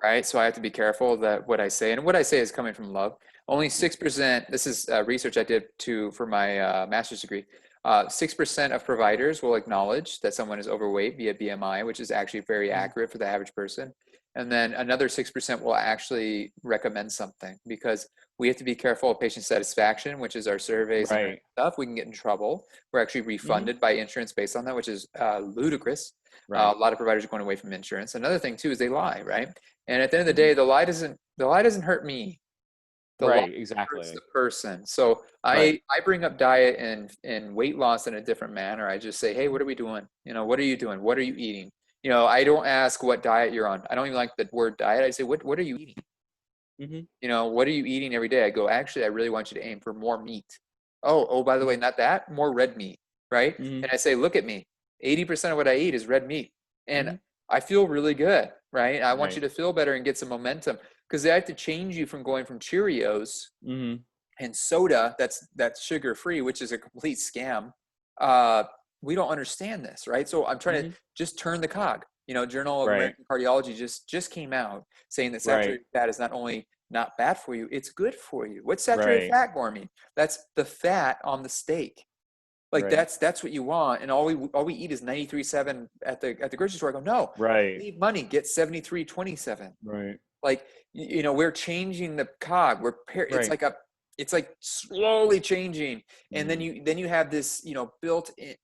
right? So I have to be careful that what I say, and what I say is coming from love. Only 6%, this is research I did for my master's degree. 6% of providers will acknowledge that someone is overweight via BMI, which is actually very accurate for the average person. And then another 6% will actually recommend something, because we have to be careful of patient satisfaction, which is our surveys and stuff. We can get in trouble. We're actually refunded by insurance based on that, which is ludicrous. A lot of providers are going away from insurance. Another thing too is they lie, right? And at the end of the day, the lie doesn't hurt me. The lie hurts the person. So I bring up diet and weight loss in a different manner. I just say, hey, what are we doing? What are you doing? What are you eating? I don't ask what diet you're on. I don't even like the word diet. I say, what are you eating? What are you eating every day? I go, actually, I really want you to aim for more meat. Oh, by the way, not that, more red meat, right? And I say, look at me. 80% of what I eat is red meat. And I feel really good, right? I want you to feel better and get some momentum, because they have to change you from going from Cheerios and soda that's sugar-free, which is a complete scam. We don't understand this, right? So I'm trying to just turn the cog. Journal of American Cardiology just came out saying that saturated fat is not only not bad for you, it's good for you. What's saturated fat, Gormy? That's the fat on the steak. Like that's what you want. And all we eat is 93.7 at the grocery store. I go, no, leave money, get 73.27. Right. Like, we're changing the cog. It's like slowly changing. And then you have this, built in.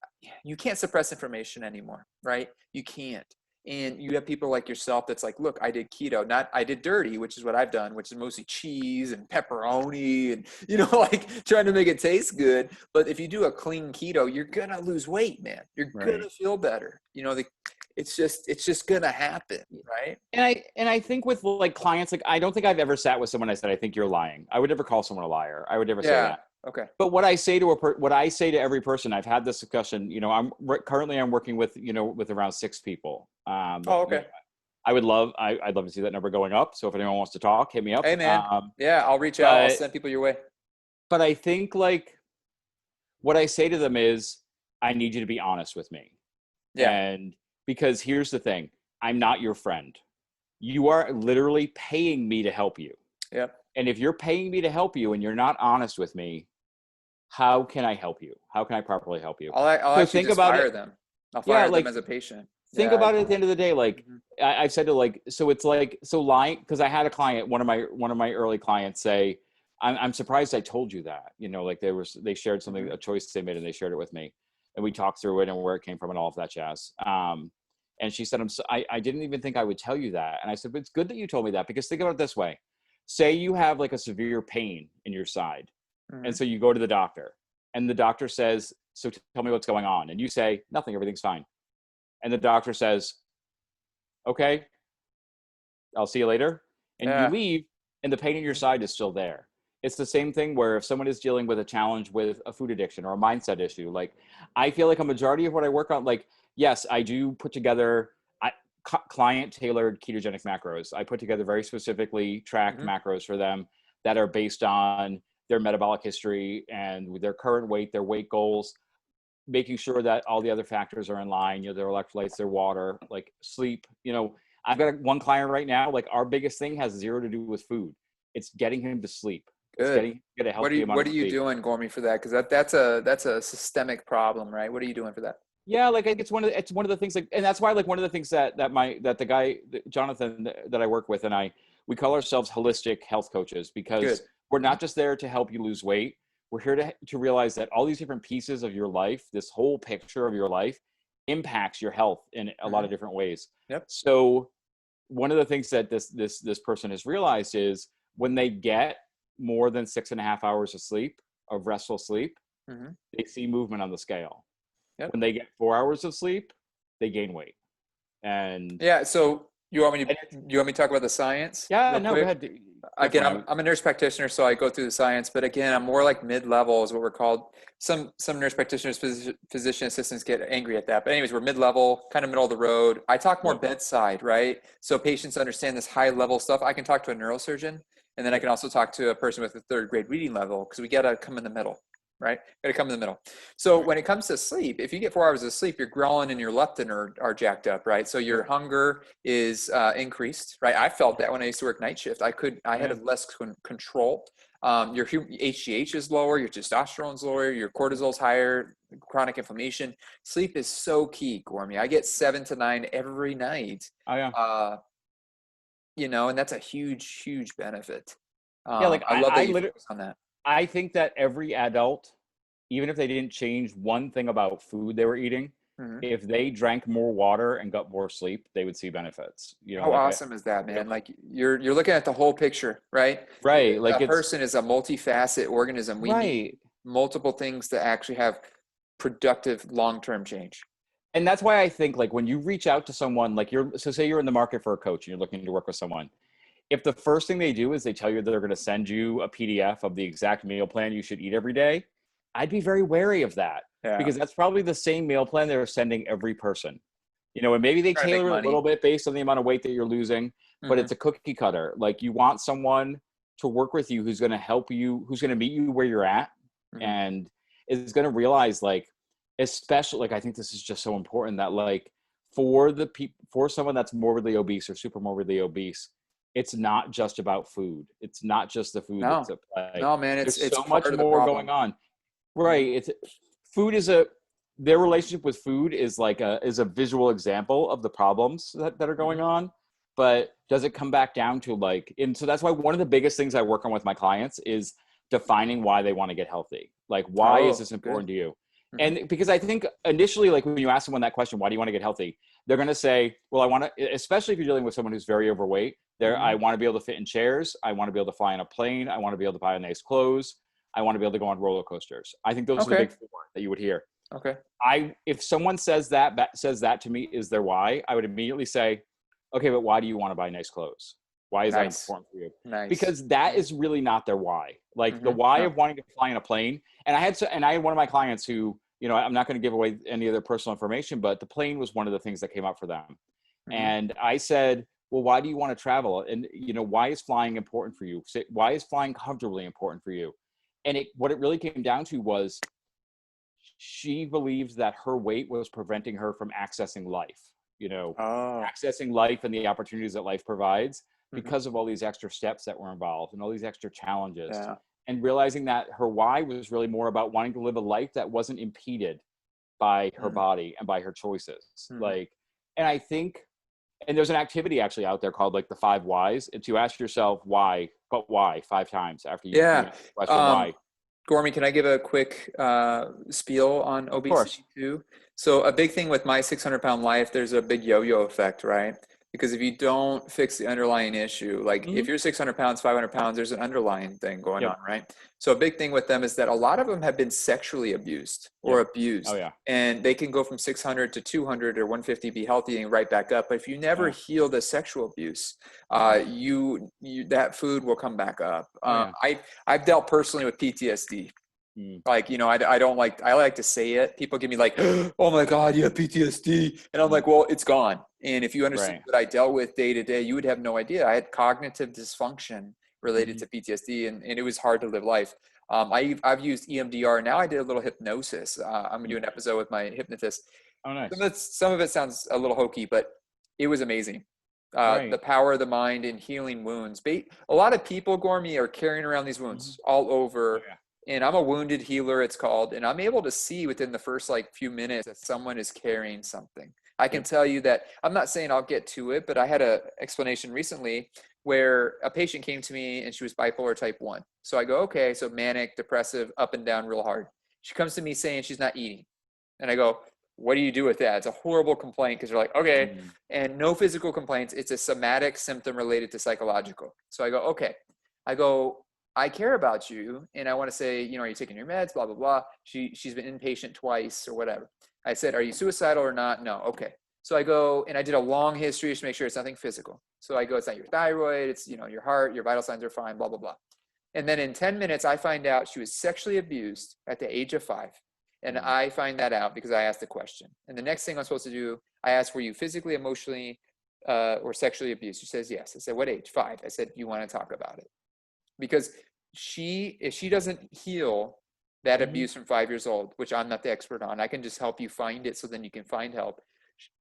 You can't suppress information anymore, right? You can't. And you have people like yourself that's like, look, I did keto, not I did dirty, which is what I've done, which is mostly cheese and pepperoni and, like trying to make it taste good. But if you do a clean keto, you're going to lose weight, man. You're going to feel better. It's just going to happen, right? And I think with like clients, like I don't think I've ever sat with someone I said, I think you're lying. I would never call someone a liar. I would never say that. Okay. But what I say to every person, I've had this discussion, I'm working with, with around 6 people. Okay. I'd love to see that number going up. So if anyone wants to talk, hit me up. Hey man. I'll reach out. I'll send people your way. But I think like what I say to them is, I need you to be honest with me. Yeah. And because here's the thing, I'm not your friend. you are literally paying me to help you. Yep. And if you're paying me to help you and you're not honest with me, how can I help you? How can I properly help you? I'll So actually think just about fire it. them. I'll Yeah, fire them like as a patient. think Yeah. about it at the end of the day. Like Mhm. I've said to like, so it's like, so lying, because I had a client, one of my early clients say, I'm surprised I told you that, you know, like they shared something, Mhm. a choice they made, and they shared it with me, and we talked through it and where it came from and all of that jazz. And she said, I didn't even think I would tell you that. And I said, but it's good that you told me that, because think about it this way. Say you have like a severe pain in your side. And Mhm. so you go to the doctor and the doctor says, so tell me what's going on. And you say, nothing, everything's fine. And the doctor says, okay, I'll see you later. And you Yeah. leave, and the pain in your Mhm. side is still there. It's the same thing where if someone is dealing with a challenge with a food addiction or a mindset issue, like I feel like a majority of what I work on, like, yes, I do put together client tailored ketogenic macros. I put together very specifically tracked Mhm. macros for them that are based on their metabolic history and their current weight, their weight goals, making sure that all the other factors are in line, you know, their electrolytes, their water, like sleep. You know, I've got one client right now, like our biggest thing has zero to do with food. It's getting him to sleep. It's Good. getting him to get a healthy amount What of are you sleep. doing, Gormy, for that? Because that's a systemic problem, right? What are you doing for that? Yeah, like I think it's one of the things, like, and that's why, like, one of the things that the guy Jonathan that I work with and I, we call ourselves holistic health coaches, because Good. we're Mhm. not just there to help you lose weight. We're here to realize that all these different pieces of your life, this whole picture of your life, impacts your health in a lot of Mhm. different ways. Yep. So one of the things that this person has realized is when they get more than 6.5 hours of sleep, of restful sleep, Mhm. they see movement on the scale. Yep. When they get 4 hours of sleep, they gain weight. And, Yeah. So and it's, you want me to talk about the science yeah, real no, go quick? ahead. Again, Definitely. I'm a nurse practitioner, so I go through the science, but again, I'm more like mid-level is what we're called. Some nurse practitioners, physician assistants get angry at that. But anyways, we're mid-level, kind of middle of the road. I talk more Yep. bedside, right? So patients understand this high level stuff. I can talk to a neurosurgeon, and then I Yep. can also talk to a person with a third grade reading level because we got to come in the middle, right? Got to come in the middle. So Right. when it comes to sleep, if you get 4 hours of sleep, your ghrelin and your leptin are jacked up, right? So your Yep. hunger is increased, right? I felt Yep. that when I used to work night shift. I had Yeah. a less control. Your HGH is lower, your testosterone's lower, your cortisol's higher, chronic inflammation. Sleep is so key, Gormy. I get 7 to 9 every night. Oh yeah. Uh, and that's a huge, huge benefit. Yeah. Like I love that I you literally, focus on that. I think that every adult, even if they didn't change one thing about food they were eating, Mhm. if they drank more water and got more sleep, they would see benefits. You know, How like awesome is that, you know, man? Like you're looking at the whole picture, right? right. A Like it's person is a multifaceted organism. We need right. multiple things to actually have productive long-term change. And that's why I think, like, when you reach out to someone, like, so say you're in the market for a coach and you're looking to work with someone, if the first thing they do is they tell you that they're going to send you a PDF of the exact meal plan you should eat every day, I'd be very wary of that, Yeah. because that's probably the same meal plan they're sending every person. You know, and maybe they Trying to make tailor it a money. little bit based on the amount of weight that you're losing, but Hmm. it's a cookie cutter. Like, you want someone to work with you who's going to help you, who's going to meet you where you're at, Hmm. and is going to realize, like, especially, like, I think this is just so important that, like, for the people, for someone that's morbidly obese or super morbidly obese, it's not just about food. It's not just the food that's No, at play. no, man, There's it's so much part of the more going problem. on. Right. Hmm. It's food is a their relationship with food is like a visual example of the problems that are going Hmm. on. But does it come back down to, like, and so that's why one of the biggest things I work on with my clients is defining why they want to get healthy. Like, why is Oh, this good. important to you? Hmm. And because I think initially, like, when you ask someone that question, why do you want to get healthy? They're going to say, well, I want to, especially if you're dealing with someone who's very overweight, I Hmm. want to be able to fit in chairs. I want to be able to fly on a plane. I want to be able to buy nice clothes. I want to be able to go on roller coasters. I think those are the Okay. big four that you would hear. Okay. If someone says that to me is their why, I would immediately say, okay, but why do you want to buy nice clothes? Why is that Nice. important for you? Nice. Because that Hmm. is really not their why. Like, the Hmm. why No. of wanting to fly in a plane. And I had one of my clients who, you know, I'm not going to give away any of their personal information, but the plane was one of the things that came up for them. Hmm. And I said, well, why do you want to travel? And, you know, why is flying important for you? Why is flying comfortably important for you? And what it really came down to was she believed that her weight was preventing her from accessing life. Oh. accessing life and the opportunities that life provides Mhm. because of all these extra steps that were involved and all these extra challenges. Yeah. And realizing that her why was really more about wanting to live a life that wasn't impeded by her Mm. body and by her choices. Mhm. And I think, and there's an activity actually out there called like the 5 whys. It's you ask yourself why, but why 5 times after you Yeah. ask the question Um, why. Gormy, can I give a quick spiel on Of course. obesity too? So a big thing with my 600-pound life, there's a big yo-yo effect, right? Because if you don't fix the underlying issue, like Hmm. if you're 600 pounds, 500 pounds, there's an underlying thing going on, Yep. right? So a big thing with them is that a lot of them have been sexually abused or Yep. Oh abused. yeah. And they can go from 600 to 200 or 150, be healthy and right back up. But if you never Yeah. heal the sexual abuse, Mhm. you that food will come back up. Oh yeah. I've dealt personally with PTSD. Mm. Like, I don't like, I like to say it. People give me like, oh my God, you have PTSD. And I'm Mm. like, well, it's gone. And if you understood Right. what I dealt with day to day, you would have no idea. I had cognitive dysfunction related Hmm. to PTSD, and it was hard to live life. I've used EMDR. Now I did a little hypnosis. I'm gonna do an episode with my hypnotist. Oh nice. Some of it sounds a little hokey, but it was amazing. The Right. power of the mind in healing wounds. A lot of people, Gormy, are carrying around these Hmm. wounds all Oh over. yeah. And I'm a wounded healer, it's called. And I'm able to see within the first like few minutes that someone is carrying something. I can Yep. tell you that I'm not saying I'll get to it, but I had a explanation recently where a patient came to me and she was bipolar type 1. So I go, okay, so manic, depressive, up and down real hard. She comes to me saying she's not eating. And I go, what do you do with that? It's a horrible complaint because you're like, okay, Mm. and no physical complaints. It's a somatic symptom related to psychological. So I go, okay. I go, I care about you, and I want to say, are you taking your meds? Blah blah blah. She's been inpatient twice or whatever. I said, are you suicidal or not? No. Okay. So I go and I did a long history just to make sure it's nothing physical. So I go, it's not your thyroid. It's your heart. Your vital signs are fine. Blah blah blah. And then in 10 minutes, I find out she was sexually abused at the age of 5. And Mm. I find that out because I asked the question. And the next thing I'm supposed to do, I asked, were you physically, emotionally, or sexually abused? She says yes. I said, what age? 5. I said, you want to talk about it? Because if she doesn't heal that Hmm. abuse from 5 years old, which I'm not the expert on, I can just help you find it so then you can find help.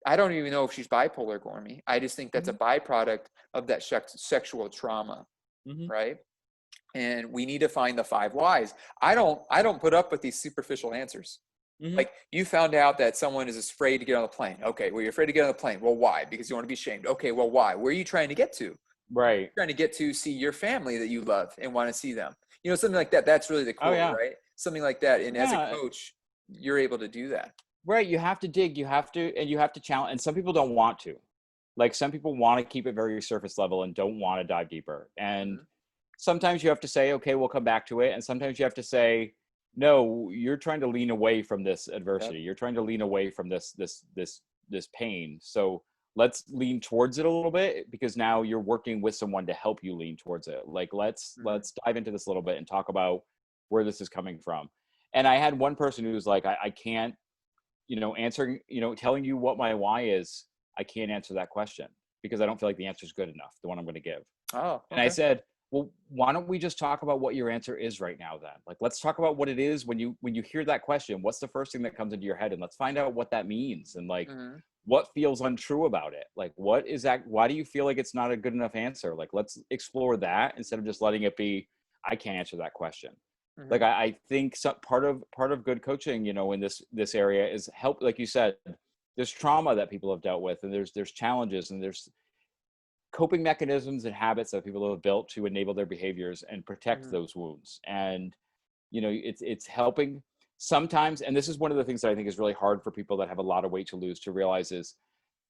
I don't even know if she's bipolar, Gormy. I just think that's a Hmm. byproduct of that sexual trauma, Hmm. right? And we need to find the 5 whys. I don't put up with these superficial answers. Hmm. Like, you found out that someone is afraid to get on the plane. Okay, well, you're afraid to get on the plane. Well, why? Because you want to be shamed. Okay, well, why? Where are you trying to get to? Right. Trying to get to see your family that you love and want to see them. Something like that. That's really the Oh core, yeah. right? Something like that. And as a Yeah. coach, you're able to do that. Right. You have to dig. You have to challenge. And some people don't want to. Like some people want to keep it very surface level and don't want to dive deeper. And Mhm. sometimes you have to say, okay, we'll come back to it. And sometimes you have to say, no, you're trying to lean away from this Yep. adversity. You're trying to lean away from this pain. So let's lean towards it a little bit because now you're working with someone to help you lean towards it. Like Mhm. let's dive into this a little bit and talk about where this is coming from. And I had one person who was like, I can't, answering, telling you what my why is, I can't answer that question because I don't feel like the answer is good enough, the one I'm going to give. Oh, And I okay. said, well, why don't we just talk about what your answer is right now then? Like, let's talk about what it is when you hear that question, what's the first thing that comes into your head? And let's find out what that means and like Hmm. what feels untrue about it. Like, what is that? Why do you feel like it's not a good enough answer? Like, let's explore that instead of just letting it be, I can't answer that question. Like, Hmm. I think part of good coaching, in this area is help, like you said, there's trauma that people have dealt with and there's challenges and there's coping mechanisms and habits that people have built to enable their behaviors and protect Hmm. those wounds. And it's helping sometimes. And this is one of the things that I think is really hard for people that have a lot of weight to lose to realize is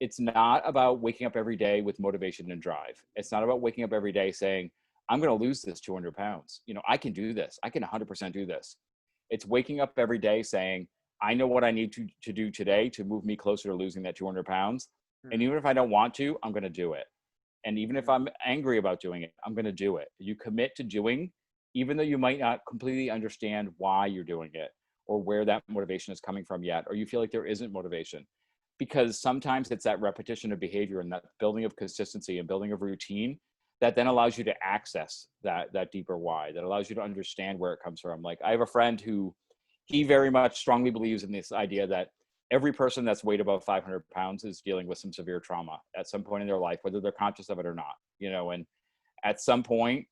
it's not about waking up every day with motivation and drive. It's not about waking up every day saying, I'm going to lose this 200 pounds. I can do this. I can 100% do this. It's waking up every day saying, I know what I need to do today to move me closer to losing that 200 pounds. And Hmm. even if I don't want to, I'm going to do it. And even if Hmm. I'm angry about doing it, I'm going to do it. You commit to doing, even though you might not completely understand why you're doing it or where that motivation is coming from yet, or you feel like there isn't motivation. Because sometimes it's that repetition of behavior and that building of consistency and building of routine that then allows you to access that deeper why, that allows you to understand where it comes from. Like I have a friend who he very much strongly believes in this idea that every person that's weighed above 500 pounds is dealing with some severe trauma at some point in their life, whether they're conscious of it or not, and at some point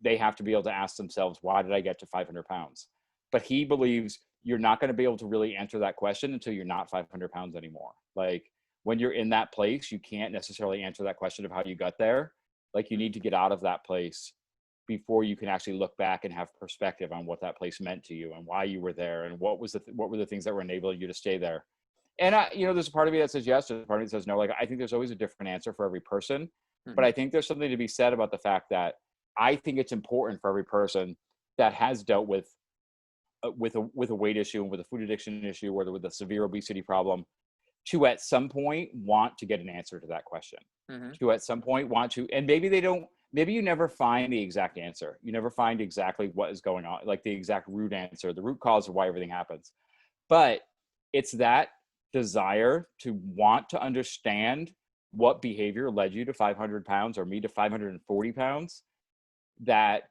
they have to be able to ask themselves, why did I get to 500 pounds? But he believes you're not going to be able to really answer that question until you're not 500 pounds anymore. Like when you're in that place, you can't necessarily answer that question of how you got there. Like you need to get out of that place before you can actually look back and have perspective on what that place meant to you and why you were there and what were the things that were enabling you to stay there. And there's a part of me that says yes, there's a part of me that says no. Like I think there's always a different answer for every person, but I think there's something to be said about the fact that I think it's important for every person that has dealt with a weight issue and with a food addiction issue, or with a severe obesity problem, to at some point want to get an answer to that question. To at some point want to, and maybe they don't. Maybe you never find the exact answer. You never find exactly what is going on, like the exact root answer, the root cause of why everything happens. But it's that desire to want to understand what behavior led you to 500 pounds or me to 540 pounds that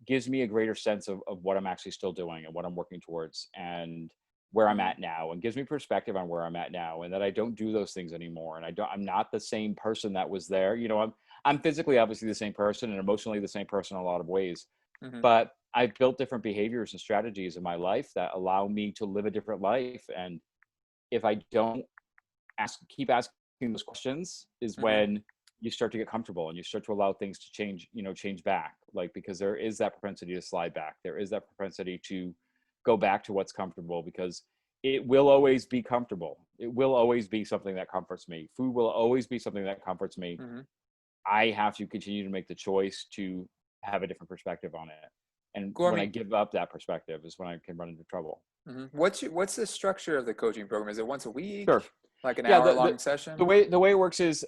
gives me a greater sense of what I'm actually still doing and what I'm working towards and where I'm at now, and gives me perspective on where I'm at now, and that I don't do those things anymore. And I'm not the same person that was there. I'm physically obviously the same person and emotionally the same person in a lot of ways, but I've built different behaviors and strategies in my life that allow me to live a different life. And if I don't keep asking those questions is when you start to get comfortable and you start to allow things to change back, like, because there is that propensity to slide back. There is that propensity to go back to what's comfortable, because it will always be comfortable. It will always be something that comforts me. Food will always be something that comforts me. I have to continue to make the choice to have a different perspective on it. And Gormy, when I give up that perspective is when I can run into trouble. What's the structure of the coaching program? Is it once a week? Sure. Like an hour-long session? The way it works is,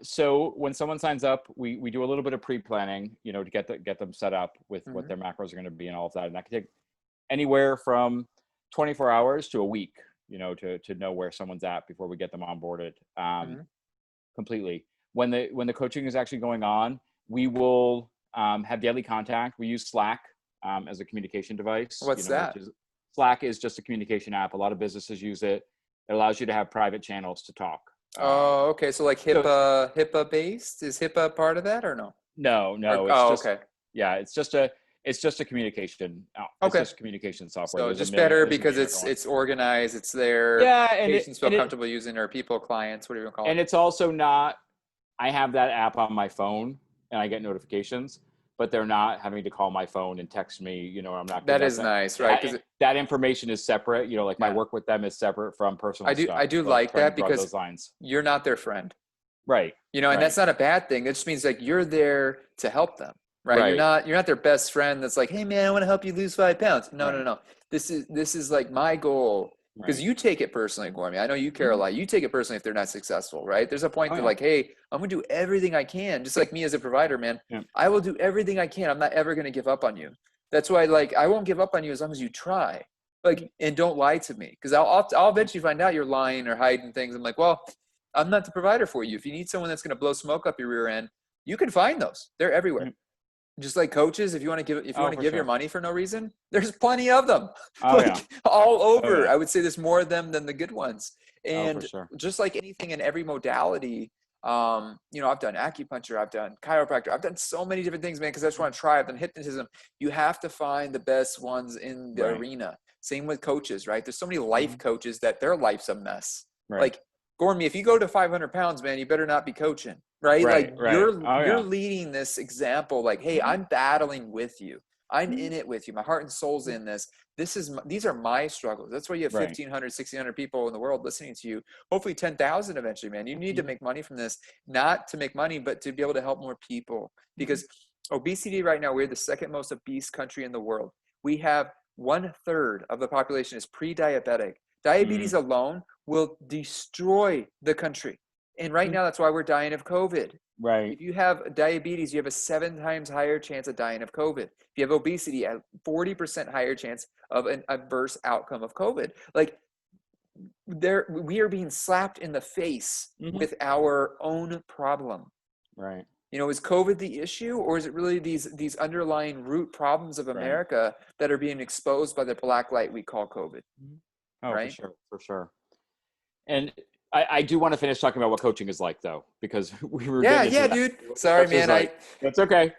so when someone signs up, we do a little bit of pre-planning, to get them set up with what their macros are going to be and all of that. And that can take anywhere from 24 hours to a week, to know where someone's at before we get them onboarded completely. When the coaching is actually going on, we will have daily contact. We use Slack as a communication device. What's that? Slack is just a communication app. A lot of businesses use it. It allows you to have private channels to talk. Oh, okay. So like HIPAA based? Is HIPAA part of that or no? No. Okay. Yeah, it's just a communication. It's just communication software. So it's just better because it's organized. It's there. Yeah, and patients feel comfortable using, or people, clients, whatever you want to call it. And it's also not. I have that app on my phone and I get notifications, but they're not having to call my phone and text me. I'm not. That is nice, right? Because that information is separate. Like my work with them is separate from personal stuff. I do like that because those lines. You're not their friend, right? And that's not a bad thing. It just means like you're there to help them, right? You're not their best friend. That's like, hey man, I want to help you lose 5 pounds. No. This is like my goal. Because you take it personally, Gormy. I know you care a lot. You take it personally if they're not successful, right? There's a point like, hey, I'm going to do everything I can. Just like me as a provider, man. Yeah. I will do everything I can. I'm not ever going to give up on you. That's why, I won't give up on you as long as you try. And don't lie to me. Because I'll eventually find out you're lying or hiding things. I'm like, well, I'm not the provider for you. If you need someone that's going to blow smoke up your rear end, you can find those. They're everywhere. Yeah. Just like coaches, if you want to give your money for no reason, there's plenty of them, all over. I would say there's more of them than the good ones. And just like anything in every modality, I've done acupuncture, I've done chiropractor, I've done so many different things, man, because I just want to try. I've done hypnotism. You have to find the best ones in the arena. Same with coaches, right? There's so many life coaches that their life's a mess. Like, Gormy, if you go to 500 pounds, man, you better not be coaching. Right? You're leading this example, like, hey, I'm battling with you. I'm in it with you. My heart and soul's in this. These are my struggles. That's why you have 1,500, 1,600 people in the world listening to you. Hopefully 10,000 eventually, man. You need to make money from this, not to make money, but to be able to help more people. Because obesity right now, we're the second most obese country in the world. We have 1/3 of the population is pre-diabetic. Diabetes alone will destroy the country. And right now, that's why we're dying of COVID. Right. If you have diabetes, you have a 7 times higher chance of dying of COVID. If you have obesity, a 40% higher chance of an adverse outcome of COVID. We are being slapped in the face with our own problem. Right. Is COVID the issue, or is it really these underlying root problems of America that are being exposed by the black light we call COVID? Oh, right? For sure. And I do want to finish talking about what coaching is like, though, because we were Yeah, getting into yeah, that. dude. What Sorry, coach is man. like. That's okay.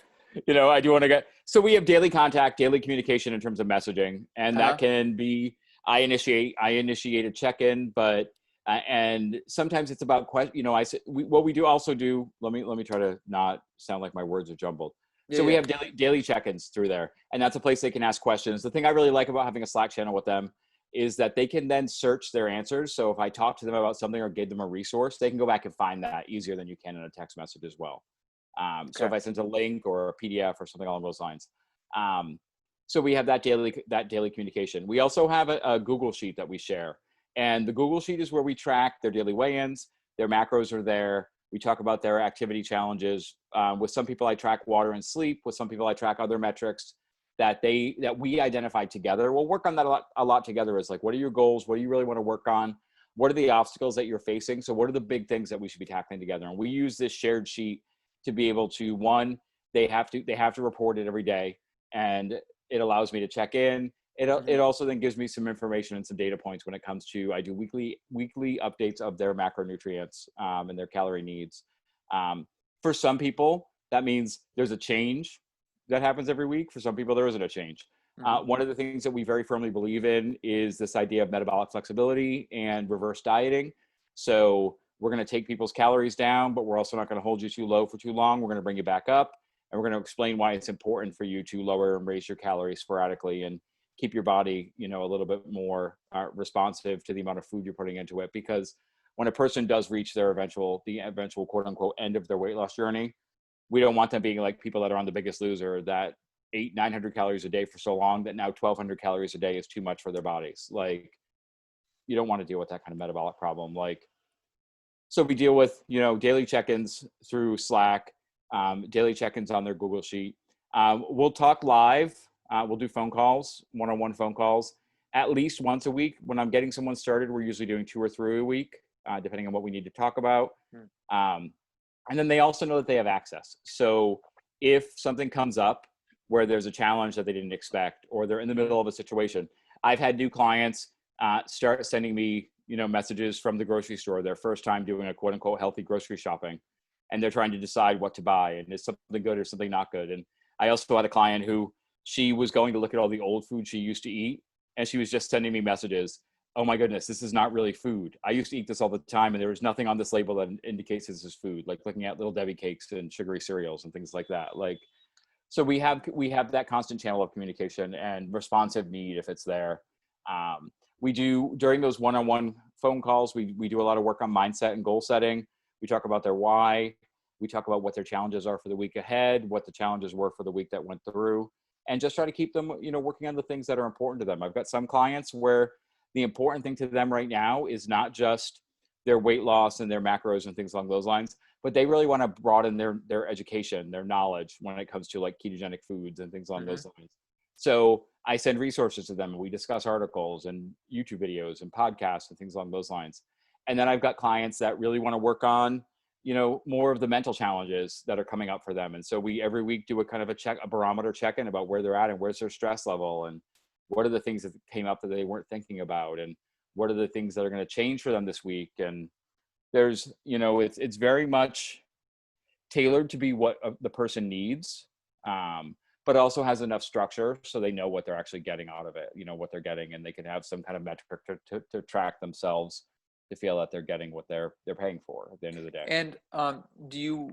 I do want to so we have daily contact, daily communication in terms of messaging, and that Uh-huh. can be I initiate a check-in, but and sometimes it's about what we do also do. Let me try to not sound like my words are jumbled. Yeah, So we yeah. have daily check-ins through there, and that's a place they can ask questions. The thing I really like about having a Slack channel with them is that they can then search their answers. So if I talk to them about something or give them a resource, they can go back and find that easier than you can in a text message as well. So if Okay. I send a link or a PDF or something along those lines. Um, so we have that daily communication. We also have a Google Sheet that we share. And the Google Sheet is where we track their daily weigh-ins, their macros are there. We talk about their activity challenges. With some people, I track water and sleep. With some people, I track other metrics that we identified together. We'll work on that a lot together. Is like, what are your goals? What do you really want to work on? What are the obstacles that you're facing? So what are the big things that we should be tackling together? And we use this shared sheet to be able to, one, they have to report it every day, and it allows me to check in. It also then gives me some information and some data points when it comes to, I do weekly updates of their macronutrients and their calorie needs. For some people, that means there's a change that happens every week. For some people, there isn't a change. Mm-hmm. One of the things that we very firmly believe in is this idea of metabolic flexibility and reverse dieting. So we're going to take people's calories down, but we're also not going to hold you too low for too long. We're going to bring you back up, and we're going to explain why it's important for you to lower and raise your calories sporadically and keep your body, a little bit more responsive to the amount of food you're putting into it. Because when a person does reach the eventual quote unquote end of their weight loss journey, we don't want them being like people that are on The Biggest Loser that ate 900 calories a day for so long that now 1,200 calories a day is too much for their bodies. Like, you don't want to deal with that kind of metabolic problem. So we deal with, daily check-ins through Slack, daily check-ins on their Google Sheet. We'll talk live. We'll do phone calls, one-on-one phone calls, at least once a week. When I'm getting someone started, we're usually doing 2 or 3 a week, depending on what we need to talk about. And then they also know that they have access. So if something comes up where there's a challenge that they didn't expect, or they're in the middle of a situation, I've had new clients start sending me, messages from the grocery store, their first time doing a quote unquote healthy grocery shopping. And they're trying to decide what to buy, and is something good or something not good. And I also had a client who, she was going to look at all the old food she used to eat, and she was just sending me messages. Oh my goodness, this is not really food. I used to eat this all the time, and there was nothing on this label that indicates this is food, like looking at Little Debbie cakes and sugary cereals and things like that. So we have that constant channel of communication and responsive need if it's there. We do, during those one-on-one phone calls, we do a lot of work on mindset and goal setting. We talk about their why. We talk about what their challenges are for the week ahead, what the challenges were for the week that went through, and just try to keep them, working on the things that are important to them. I've got some clients where the important thing to them right now is not just their weight loss and their macros and things along those lines, but they really want to broaden their education, their knowledge when it comes to like ketogenic foods and things along those lines. So I send resources to them, and we discuss articles and YouTube videos and podcasts and things along those lines. And then I've got clients that really want to work on, more of the mental challenges that are coming up for them. And so we every week do a kind of a barometer check-in about where they're at and where's their stress level, and what are the things that came up that they weren't thinking about, and what are the things that are going to change for them this week. And there's, it's very much tailored to be what the person needs, but also has enough structure so they know what they're actually getting out of it, what they're getting, and they can have some kind of metric to track themselves to feel that they're getting what they're paying for at the end of the day. And do you,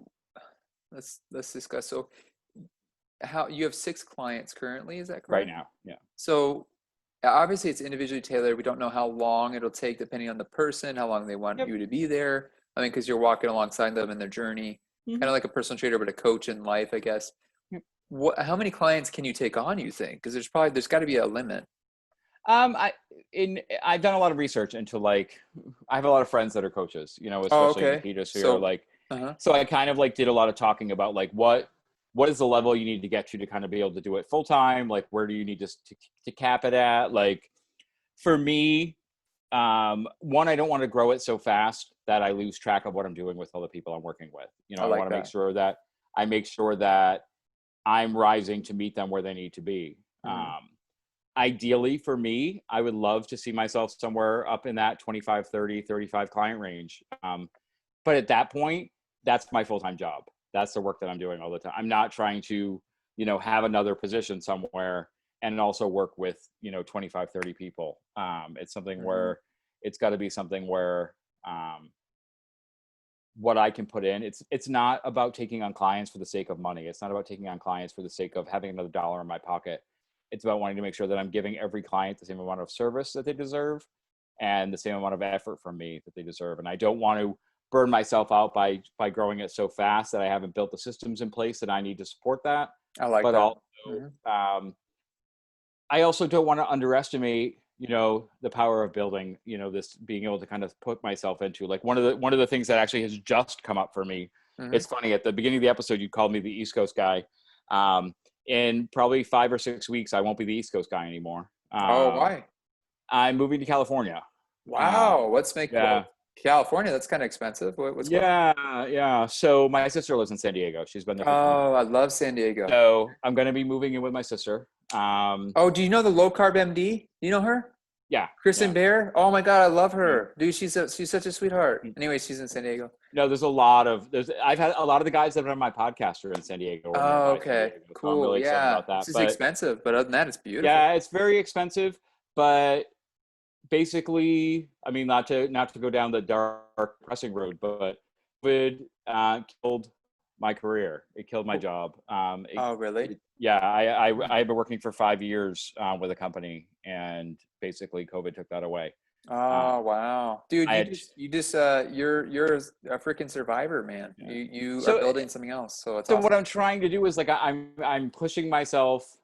let's discuss. So how you have 6 clients currently, is that Right correct? now, yeah. So obviously it's individually tailored. We don't know how long it'll take depending on the person, how long they want Yep. you to be there. I mean, because you're walking alongside them in their journey, kind of like a personal trainer, but a coach in life, I guess. Yep. How many clients can you take on, you think? Because there's got to be a limit. I've done a lot of research into I have a lot of friends that are coaches, especially in the keto sphere. So I kind of did a lot of talking about what is the level you need to get to kind of be able to do it full time? Where do you need to cap it at? For me, one, I don't want to grow it so fast that I lose track of what I'm doing with all the people I'm working with. I want to make sure that I'm rising to meet them where they need to be. ideally for me, I would love to see myself somewhere up in that 25, 30, 35 client range. But at that point, that's my full-time job. That's the work that I'm doing all the time. I'm not trying to, have another position somewhere and also work with, 25, 30 people. It's something where it's got to be something where, what I can put in, it's not about taking on clients for the sake of money. It's not about taking on clients for the sake of having another dollar in my pocket. It's about wanting to make sure that I'm giving every client the same amount of service that they deserve and the same amount of effort from me that they deserve. And I don't want to burn myself out by growing it so fast that I haven't built the systems in place that I need to support that. I like But that. also, I also don't want to underestimate, the power of building, this being able to kind of put myself into, like, one of the things that actually has just come up for me. It's funny, at the beginning of the episode, you called me the East Coast guy. In probably 5 or 6 weeks, I won't be the East Coast guy anymore. Why? I'm moving to California. Wow. Let's make Yeah. California. That's kind of expensive. What's going on? Yeah. So my sister lives in San Diego. She's been there for 20 Oh, years. I love San Diego. So I'm going to be moving in with my sister. Oh, do you know the low carb MD? Do you know her? Yeah. Kristen Yeah. Bear? Oh my God, I love Yeah. her. Dude, she's such a sweetheart. Anyway, she's in San Diego. No, I've had a lot of the guys that are on my podcast are in San Diego or Oh, nearby San okay. Diego. So I'm Cool. really excited Yeah. about that. This is But expensive, but other than that, it's beautiful. yeah, it's very expensive. But basically, I mean, not to go down the dark, depressing road, but COVID killed my career. It killed my job. Oh, really? Yeah, I've been working for 5 years with a company, and basically COVID took that away. Oh, wow. Dude, I you had just you're a freaking survivor, man. yeah. You are So building something else. So it's so awesome. what I'm trying to do is, like, I'm pushing myself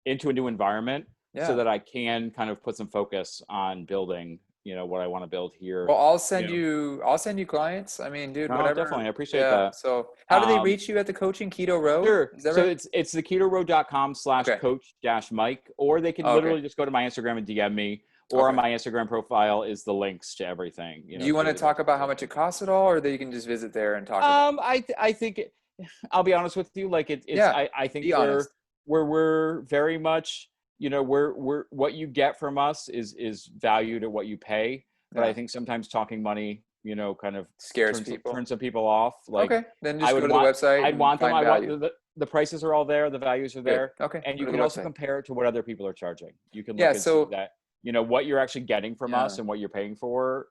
into a new environment so Yeah. that I can kind of put some focus on building, what I want to build here. Well, I'll send you clients. I mean, dude, No, definitely. whatever. I appreciate Yeah. that. So how do they Um, reach you at the coaching Keto Road? Sure. Is that So right? it's Okay. theketoroad.com/coach-mike, or they can Oh, okay. literally just go to my Instagram and DM me, or on Okay. my Instagram profile is the links to everything, Do you want to to talk about how much it costs at all, or that you can just visit there and talk about it? I think I'll be honest with you, like Yeah. I think Be honest. we're very much, we're what you get from us is valued at what you pay. But I Yeah. think sometimes talking money, kind of Scares people. turns some people off. Like, Okay. Then I just would go to the want, website I'd and want them. find I want value. the prices are all there. The values are Good. there. Okay. And Go you to the can also website. compare it to what other people are charging. You can Yeah. look and see So that, what you're actually getting from yeah. us and what you're paying for,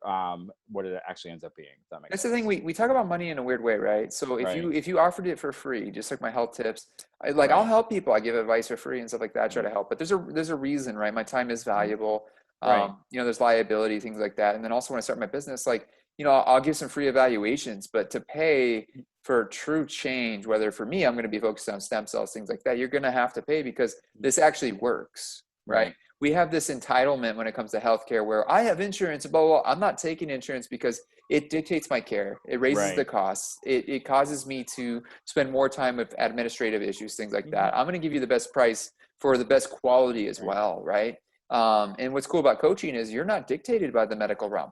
what it actually ends up being. If that makes That's sense. the thing. We talk about money in a weird way, right? So Right. if you offered it for free, just like my health tips, I'll Right. help people. I give advice for free and stuff like that. I try Mm. to help, but there's a reason, right? My time is valuable. Right. There's liability, things like that. And then also when I start my business, like, I'll give some free evaluations, but to pay for true change, whether for me, I'm going to be focused on stem cells, things like that, you're going to have to pay because this actually works, right? Right. We have this entitlement when it comes to healthcare where I have insurance, blah, blah, blah. I'm not taking insurance because it dictates my care. It raises the Right. costs. It causes me to spend more time with administrative issues, things like Mhm. that. I'm going to give you the best price for the best quality as Right. well, right? And what's cool about coaching is you're not dictated by the medical realm.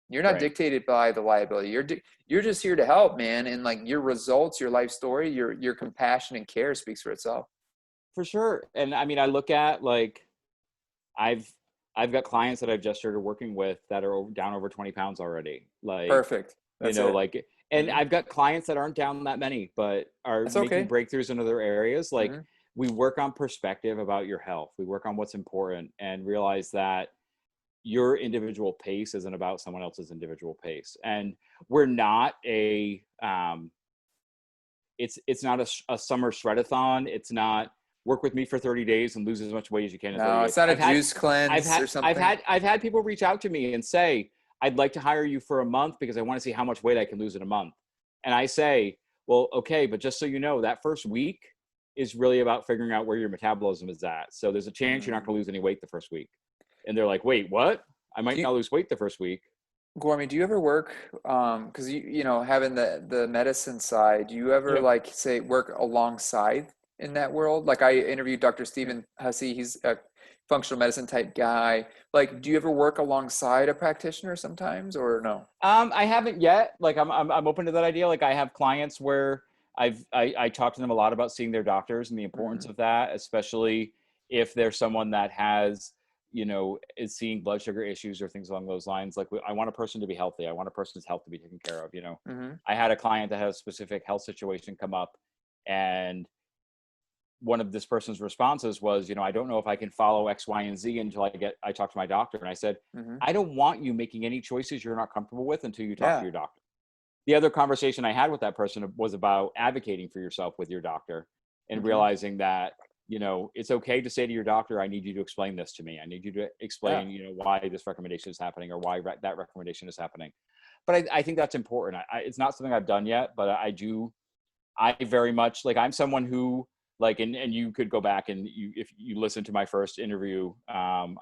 You're not Right. dictated by the liability. You're just here to help, man. And like your results, your life story, your compassion and care speaks for itself. For sure. And I mean, I look at, like, I've got clients that I've just started working with that are down over 20 pounds already. Like, Perfect. That's it. like, and Mhm. I've got clients that aren't down that many, but are That's making okay. breakthroughs in other areas. Like, Mhm. we work on perspective about your health. We work on what's important and realize that your individual pace isn't about someone else's individual pace. And we're not it's not a summer shredathon. It's not work with me for 30 days and lose as much weight as you can in 30 No, days. it's not a juice cleanse or something. I've had people reach out to me and say, I'd like to hire you for a month because I want to see how much weight I can lose in a month. And I say, well, okay, but just so you know, that first week is really about figuring out where your metabolism is at. So there's a chance you're not going to lose any weight the first week. And they're like, wait, what? I Do might you, not lose weight the first week. Gormy, do you ever work, because having the medicine side, do you ever Yeah. like say work alongside in that world? Like I interviewed Dr. Yeah. Stephen Hussey, he's a functional medicine type guy. Like, do you ever work alongside a practitioner sometimes or no? I haven't yet. Like, I'm open to that idea. Like, I have clients where I talk to them a lot about seeing their doctors and the importance Hmm. of that, especially if there's someone that has, is seeing blood sugar issues or things along those lines, like I want a person to be healthy. I want a person's health to be taken care of. Mm-hmm. I had a client that had a specific health situation come up, and one of this person's responses was, I don't know if I can follow X, Y, and Z until I talk to my doctor. And I said, Mm-hmm. I don't want you making any choices you're not comfortable with until you talk Yeah. to your doctor. The other conversation I had with that person was about advocating for yourself with your doctor and Mm-hmm. realizing that, it's okay to say to your doctor, I need you to explain this to me. I need you to explain, why this recommendation is happening or why that recommendation is happening. But I think that's important. It's not something I've done yet, but I very much, like, I'm someone who, like, and you could go back and if you listen to my first interview on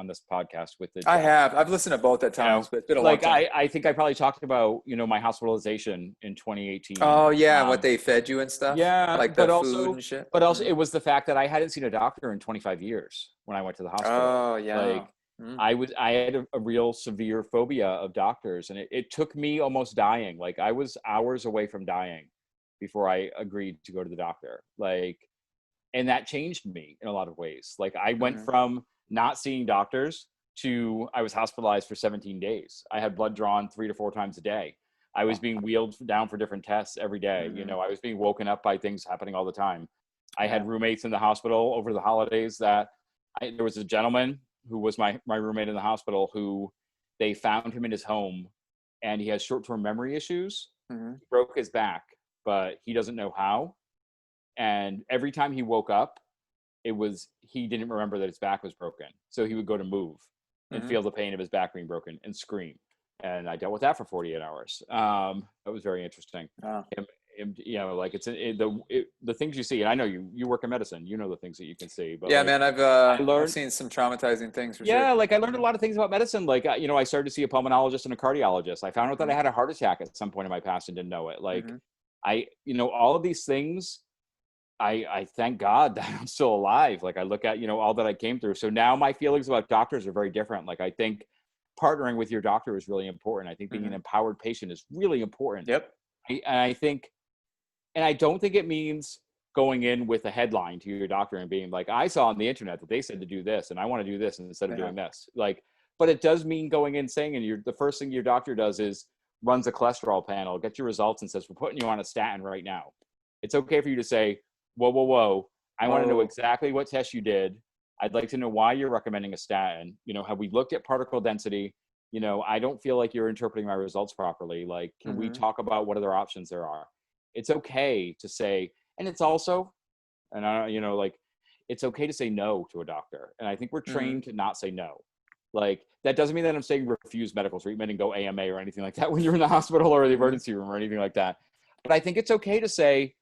this podcast with the I've listened to both at times, but it's been a long time. I think I probably talked about, my hospitalization in 2018. Oh yeah, what they fed you and stuff. Yeah, like but the also, food and shit. it was the fact that I hadn't seen a doctor in 25 years when I went to the hospital. Oh yeah. Like, I had a real severe phobia of doctors, and it took me almost dying. Like, I was hours away from dying before I agreed to go to the doctor. Like, and that changed me in a lot of ways. Like, I went from not seeing doctors to I was hospitalized for 17 days. I had blood drawn 3 to 4 times a day. I was being wheeled down for different tests every day. I was being woken up by things happening all the time. I had roommates in the hospital over the holidays there was a gentleman who was my roommate in the hospital who they found him in his home, and he has short-term memory issues. He broke his back, but he doesn't know how. And every time he woke up, he didn't remember that his back was broken. So he would go to move and feel the pain of his back being broken and scream. And I dealt with that for 48 hours. That was very interesting. Wow. Like, the things you see, and I know you work in medicine, the things that you can see. But yeah, like, man, I've seen some traumatizing things for sure. Like, I learned a lot of things about medicine. Like, I started to see a pulmonologist and a cardiologist. I found out that I had a heart attack at some point in my past and didn't know it. Like, all of these things, I thank God that I'm still alive. Like, I look at, all that I came through. So now my feelings about doctors are very different. Like, I think partnering with your doctor is really important. I think being an empowered patient is really important. Yep. And I don't think it means going in with a headline to your doctor and being like, I saw on the internet that they said to do this, and I want to do this instead of doing this. Like, but it does mean going in saying, and the first thing your doctor does is runs a cholesterol panel, gets your results, and says, we're putting you on a statin right now. It's okay for you to say, whoa. I want to know exactly what test you did. I'd like to know why you're recommending a statin. Have we looked at particle density? I don't feel like you're interpreting my results properly. Like, can we talk about what other options there are? It's okay to say, and it's also, and I, like, it's okay to say no to a doctor. And I think we're trained to not say no. Like, that doesn't mean that I'm saying refuse medical treatment and go AMA or anything like that when you're in the hospital or the emergency room or anything like that. But I think it's okay to say,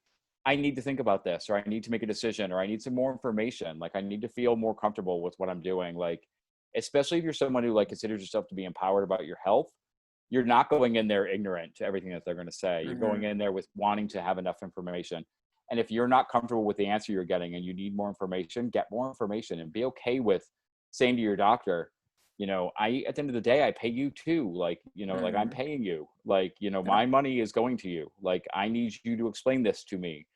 I need to think about this, or I need to make a decision, or I need some more information. Like, I need to feel more comfortable with what I'm doing. Like, especially if you're someone who, like, considers yourself to be empowered about your health, you're not going in there ignorant to everything that they're going to say. You're going in there with wanting to have enough information. And if you're not comfortable with the answer you're getting and you need more information, get more information and be okay with saying to your doctor, at the end of the day, I pay you too. Like, like, I'm paying you. Like, my money is going to you. Like, I need you to explain this to me.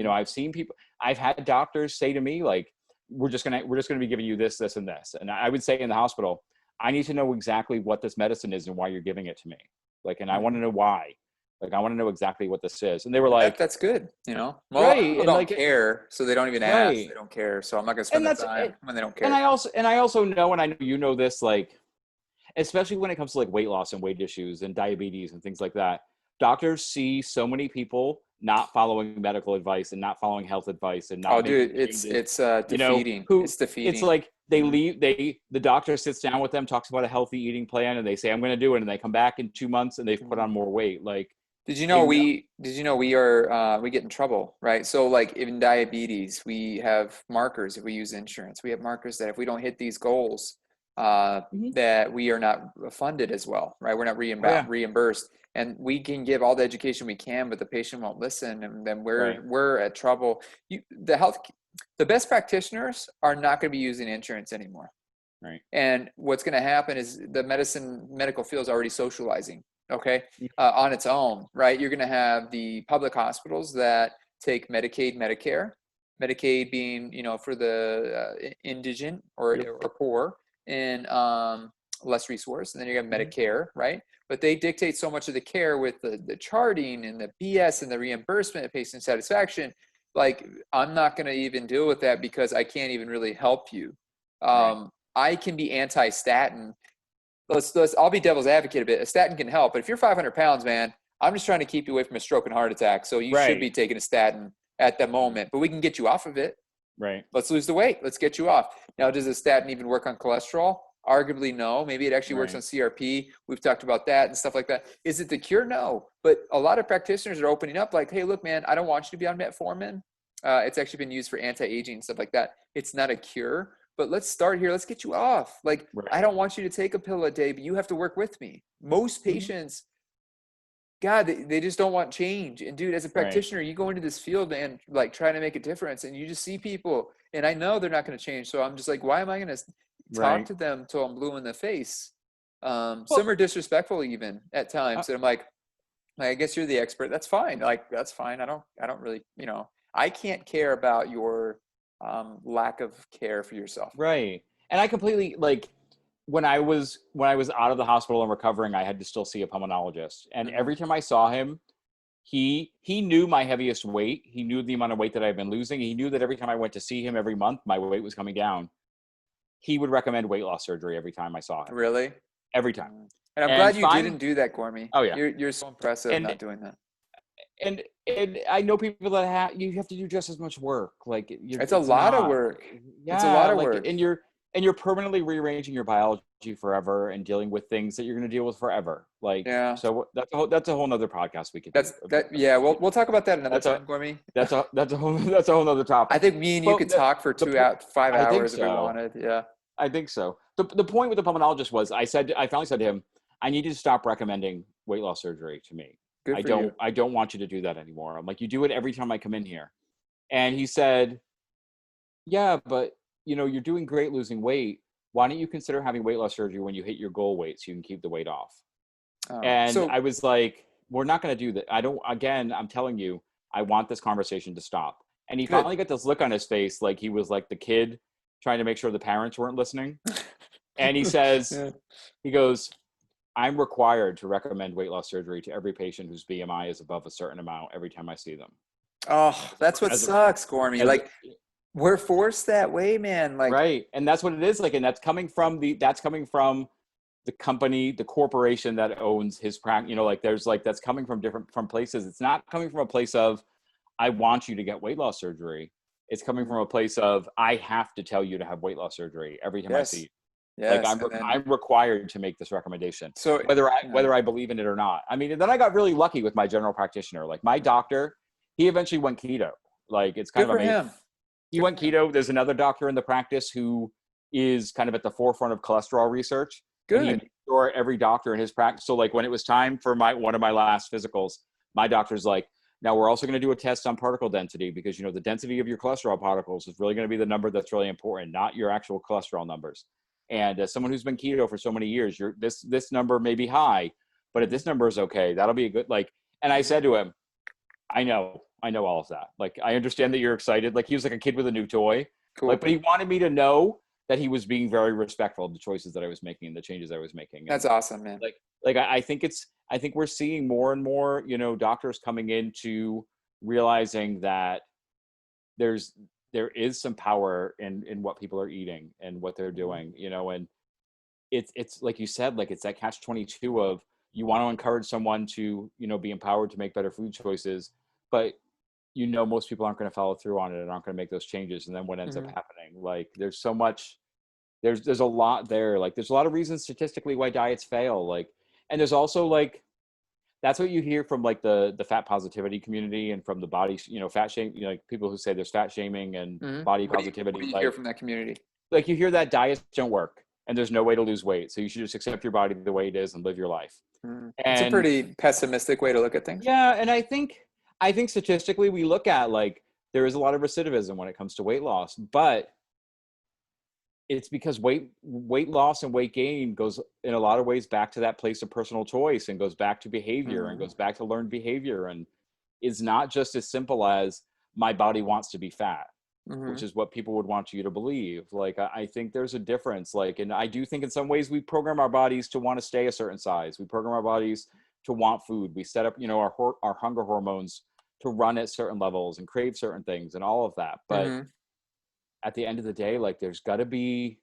I've had doctors say to me, like, we're just going to be giving you this, this, and this. And I would say in the hospital, I need to know exactly what this medicine is and why you're giving it to me. Like, and I want to know why. Like, I want to know exactly what this is. And they were like, that's good. Well, right. People don't care, so they don't even ask. They don't care. So I'm not going to spend the time when they don't care. And I also know, and I know this, like, especially when it comes to, like, weight loss and weight issues and diabetes and things like that, doctors see so many people not following medical advice and not following health advice and not. It's defeating. It's defeating. It's like they leave. The doctor sits down with them, talks about a healthy eating plan, and they say, I'm going to do it. And they come back in 2 months and they've put on more weight. Like, Did you know we get in trouble, right? So, like, in diabetes, we have markers if we use insurance. We have markers that if we don't hit these goals, that we are not funded as well, right? We're not reimbursed. And we can give all the education we can, but the patient won't listen, and then we're at trouble. The best practitioners are not going to be using insurance anymore. Right. And what's going to happen is the medical field is already socializing, on its own, right? You're going to have the public hospitals that take Medicaid, Medicare. Medicaid being, for the indigent or Yep. poor and less resource. And then you have Mhm. Medicare, right? But they dictate so much of the care with the charting and the BS and the reimbursement of patient satisfaction. Like, I'm not going to even deal with that because I can't even really help you. Right. I can be anti-statin. I'll be devil's advocate a bit. A statin can help, but if you're 500 pounds, man, I'm just trying to keep you away from a stroke and heart attack. So you should be Right. taking a statin at the moment, but we can get you off of it. Right. Let's lose the weight. Let's get you off. Now, does a statin even work on cholesterol? Arguably, no. Maybe it actually works on Right. CRP. We've talked about that and stuff like that. Is it the cure? No. But a lot of practitioners are opening up like, hey, look, man, I don't want you to be on metformin. It's actually been used for anti-aging and stuff like that. It's not a cure, but let's start here. Let's get you off. Like, I Right. don't want you to take a pill a day, but you have to work with me. Most Mhm. patients, God, they just don't want change. And dude, as a Right. practitioner, you go into this field, man, like trying to make a difference, and you just see people, and I know they're not going to change. So I'm just like, why am I going to talk Right. to them till I'm blue in the face? Some Well, are disrespectful even at uh, times, and I'm like, I guess you're the expert. That's fine. Like, that's fine. I don't really, I can't care about your lack of care for yourself. right. And I completely like when I was out of the hospital and recovering, I had to still see a pulmonologist. And Hmm. every time I saw him, he knew my heaviest weight. He knew the amount of weight that I've been losing. He knew that every time I went to see him every month, my weight was coming down. He would recommend weight loss surgery every time I saw him. Really? Every time. Mm. And I'm And glad you fine. didn't do that, Gormy. Oh yeah. You're so impressive And not doing that. and I know people that you have to do just as much work. Like It's a it's lot of not. work. It's a Yeah, lot of like work. and you're permanently rearranging your biology forever and dealing with things that you're going to deal with forever. Like Yeah. so that's a whole nother podcast we could do. Yeah, we'll talk about that another That's a time, Gormy. that's a whole nother I topic. think me and you But could talk for the po- 5 I think hours if we so. wanted. Yeah. I think so. The point with the pulmonologist was I finally said to him, I need you to stop recommending weight loss surgery to me. Good I for you. don't I don't want you to do that anymore. I'm like, you do it every time I come in here. And he said, yeah, but you're doing great losing weight. Why don't you consider having weight loss surgery when you hit your goal weight so you can keep the weight off? And So I was like, we're not going to do that. I don't, again, I'm telling you, I want this conversation to stop. And he good. finally got this look on his face like he was like the kid trying to make sure the parents weren't listening. And he says, Yeah. he goes, I'm required to recommend weight loss surgery to every patient whose BMI is above a certain amount every time I see them. Oh, that's what As a, sucks, Gormy. as Like, we're forced that way, man. Like, right. And that's what it is like. And that's coming from the company, the corporation that owns his practice, like there's like, that's coming from places. It's not coming from a place of, I want you to get weight loss surgery. It's coming mm, from a place of, I have to tell you to have weight loss surgery every time I see yes, you. Like yes. And then, I'm required to make this recommendation, so, whether I yeah, whether I believe in it or not. I mean, and then I got really lucky with my general practitioner. Like my doctor, he eventually went keto. Like it's kind good of for amazing. him. He Good went for him. keto. There's another doctor in the practice who is kind of at the forefront of cholesterol research, and he Good. made sure every doctor in his practice. So like when it was time for one of my last physicals, my doctor's like, now we're also going to do a test on particle density because the density of your cholesterol particles is really going to be the number that's really important, not your actual cholesterol numbers. And as someone who's been keto for so many years, this number may be high, but if this number is okay, that'll be a good like. And I Mhm. said to him, I know all of that. Like, I understand that you're excited. Like, he was like a kid with a new toy. Like, Cool. but he wanted me to know that he was being very respectful of the choices that I was making and the changes I was making. And That's awesome, man. I think we're seeing more and more, doctors coming into realizing that there's there is some power in what people are eating and what they're Mhm. doing, and it's like you said, like it's that catch-22 of you want to encourage someone to, be empowered to make better food choices, but most people aren't going to follow through on it and aren't going to make those changes. And then what ends up Mhm. happening? Like there's so much, there's a lot there. Like there's a lot of reasons statistically why diets fail. Like, and there's also like, that's what you hear from like the fat positivity community and from the body, fat shame, like people who say there's fat shaming and Mhm. body What do positivity. you hear Like, from that community? you hear that diets don't work and there's no way to lose weight. So you should just accept your body the way it is and live your life. Mhm. It's a And pretty pessimistic way to look at things. yeah, and I think statistically we look at like there is a lot of recidivism when it comes to weight loss, but it's because weight loss and weight gain goes in a lot of ways back to that place of personal choice and goes back to behavior and Mhm. goes back to learned behavior and is not just as simple as my body wants to be fat. which Hmm. is what people would want you to believe. Like, I think there's a difference. Like, and I do think in some ways we program our bodies to want to stay a certain size. We program our bodies to want food. We set up, our hunger hormones to run at certain levels and crave certain things and all of that. But Hmm. at the end of the day, like, there's got to be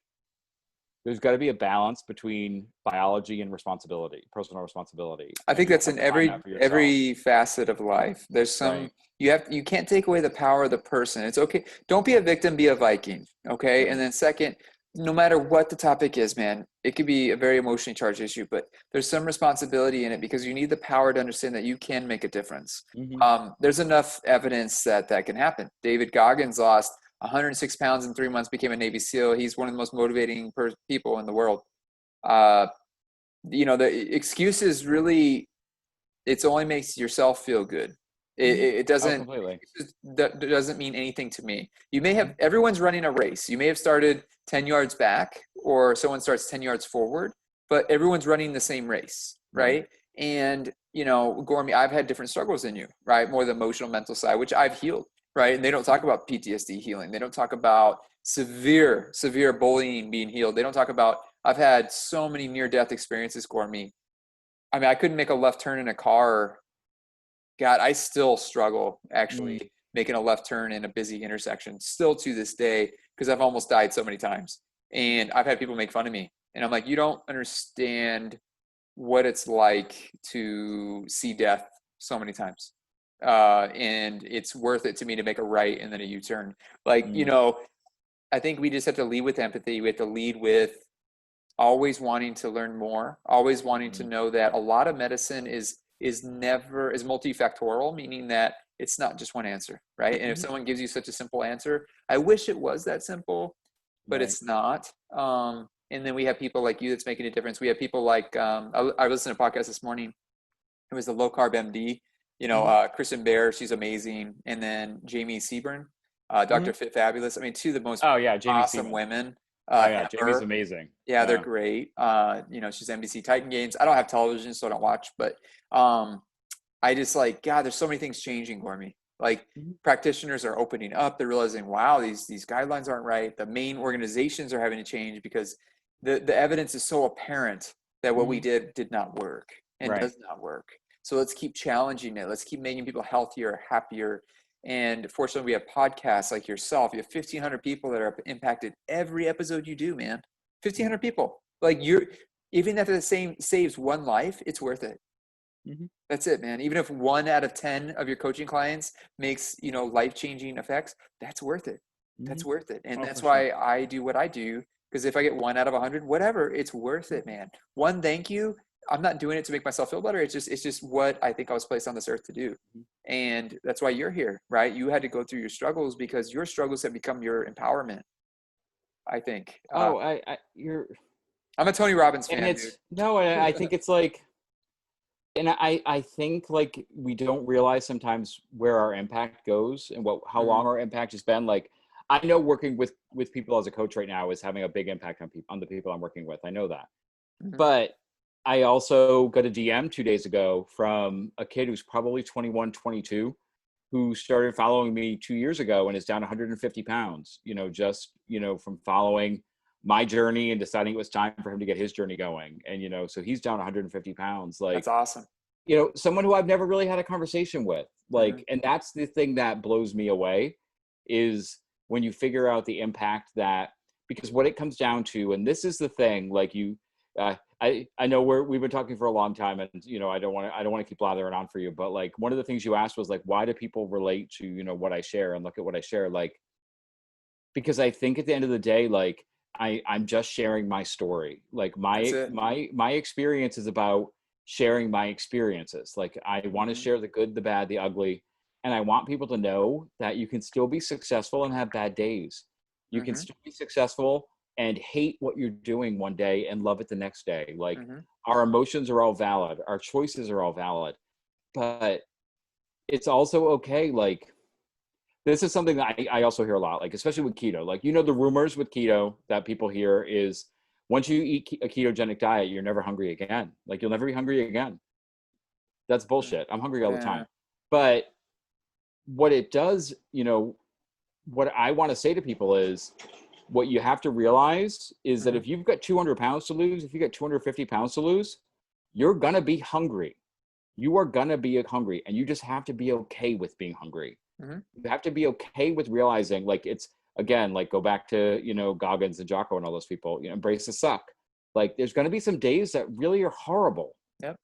a balance between biology and responsibility, personal responsibility, I and think you that's have in to find that for yourself. every facet of life. There's some Right. you can't take away the power of the person. It's okay. Don't be a victim, be a Viking. Okay. And Right. then second, no matter what the topic is, man, it could be a very emotionally charged issue, but there's some responsibility in it because you need the power to understand that you can make a difference. Hmm. There's enough evidence that that can happen. David Goggins lost 106 pounds in 3 months, became a Navy SEAL. He's one of the most motivating people in the world. Uh, the excuses really, it's only makes yourself feel good. Hmm. It Oh, doesn't, completely. that doesn't mean anything to me. You may Hmm. have, everyone's running a race. You may have started 10 yards back or someone starts 10 yards forward, but everyone's running the same race, Right. right? And, Gormy, I've had different struggles than you, right? More the emotional, mental side, which I've healed, right? And they don't talk about PTSD healing. They don't talk about severe bullying being healed. They don't talk about, I've had so many near death experiences, Gormy. I mean, I couldn't make a left turn in a car. God, I still struggle Hmm. actually making a left turn in a busy intersection, still to this day, because I've almost died so many times. And I've had people make fun of me. And I'm like, you don't understand what it's like to see death so many times. And it's worth it to me to make a right and then a U turn. Like, Hmm. I think we just have to lead with empathy. We have to lead with always wanting to learn more, always wanting to Hmm. know that a lot of medicine is multifactorial, meaning that it's not just one answer, right? And if Hmm. someone gives you such a simple answer, I wish it was that simple, but Right. it's not. And then we have people like you that's making a difference. We have people like I listened to a podcast this morning. It was the low carb MD. Hmm. Kristen Bear, she's amazing, and then Jamie Seaburn, Hmm. Dr. Fit Fabulous. I mean, two of the most Oh yeah, Jamie awesome Seaman. women Oh yeah, Jamie's ever. amazing. Yeah, they're Yeah. great. She's NBC Titan Games. I don't have television, so I don't watch, but um, I just like, God, there's so many things changing for me. Like Hmm. practitioners are opening up. They're realizing, wow, these guidelines aren't right. The main organizations are having to change because the evidence is so apparent that what we Hmm. did not work and Right. does not work. So let's keep challenging it. Let's keep making people healthier, happier. And fortunately, we have podcasts like yourself. You have 1,500 people that are impacted every episode you do, man. 1,500 people. Like even if the same saves one life, it's worth it. Hmm. That's it, man. Even if 1 out of 10 of your coaching clients makes, life-changing effects, that's worth it. Hmm. That's worth it. And Oh, for that's sure. why I do what I do. Because if I get 1 out of 100, whatever, it's worth it, man. One, thank you. I'm not doing it to make myself feel better. It's just what I think I was placed on this earth to do. Mhm. And that's why you're here, right? You had to go through your struggles because your struggles have become your empowerment, I think. Oh, you're, I'm a Tony Robbins and fan, dude. it's no, and I think it's like, and I think like we don't realize sometimes where our impact goes and how Hmm. long our impact has been. Like, I know working with people as a coach right now is having a big impact on people, on the people I'm working with. I know that. Hmm. But I also got a DM 2 days ago from a kid who's probably 21, 22, who started following me 2 years ago and is down 150 pounds, just, from following my journey and deciding it was time for him to get his journey going. And, so he's down 150 pounds. That's Like, awesome. someone who I've never really had a conversation with. Hmm. Like, and that's the thing that blows me away is when you figure out the impact that, because what it comes down to, and this is the thing, like I know we've been talking for a long time, and I don't want to keep blathering on for you, but like one of the things you asked was like, why do people relate to what I share and look at what I share, like, because I think at the end of the day, like I'm just sharing my story. Like That's my it. my my experience is about sharing my experiences. Like I want to Hmm. share the good, the bad, the ugly, and I want people to know that you can still be successful and have bad days. You can Hmm. still be successful and hate what you're doing one day and love it the next day. Like Hmm. our emotions are all valid, our choices are all valid, but it's also okay. Like this is something that I also hear a lot, like especially with keto. Like the rumors with keto that people hear is once you eat a ketogenic diet, you're never hungry again. Like you'll never be hungry again. That's bullshit. I'm hungry all the Yeah. time. But what it does, what I want to say to people is, what you have to realize is that Mm-hmm. if you've got 200 pounds to lose, if you got 250 pounds to lose, you're going to be hungry. You are going to be hungry, and you just have to be okay with being hungry. Mm-hmm. You have to be okay with realizing, like, it's, again, like, go back to, Goggins and Jocko and all those people, embrace the suck. Like, there's going to be some days that really are horrible. Yep.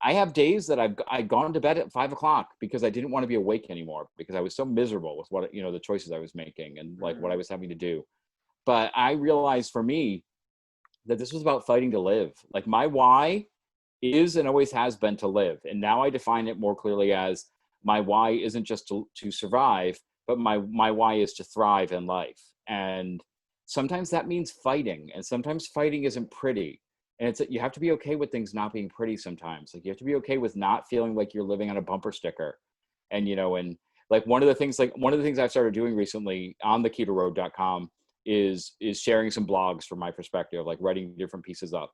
I have days that I've gone to bed at 5 o'clock because I didn't want to be awake anymore, because I was so miserable with what, the choices I was making and like what I was having to do. But I realized for me that this was about fighting to live. Like, my why is and always has been to live. And now I define it more clearly as, my why isn't just to survive, but my why is to thrive in life. And sometimes that means fighting, and sometimes fighting isn't pretty. And you have to be okay with things not being pretty sometimes. Like, you have to be okay with not feeling like you're living on a bumper sticker. And, and like one of the things I've started doing recently on the ketoroad.com is sharing some blogs from my perspective, like writing different pieces up.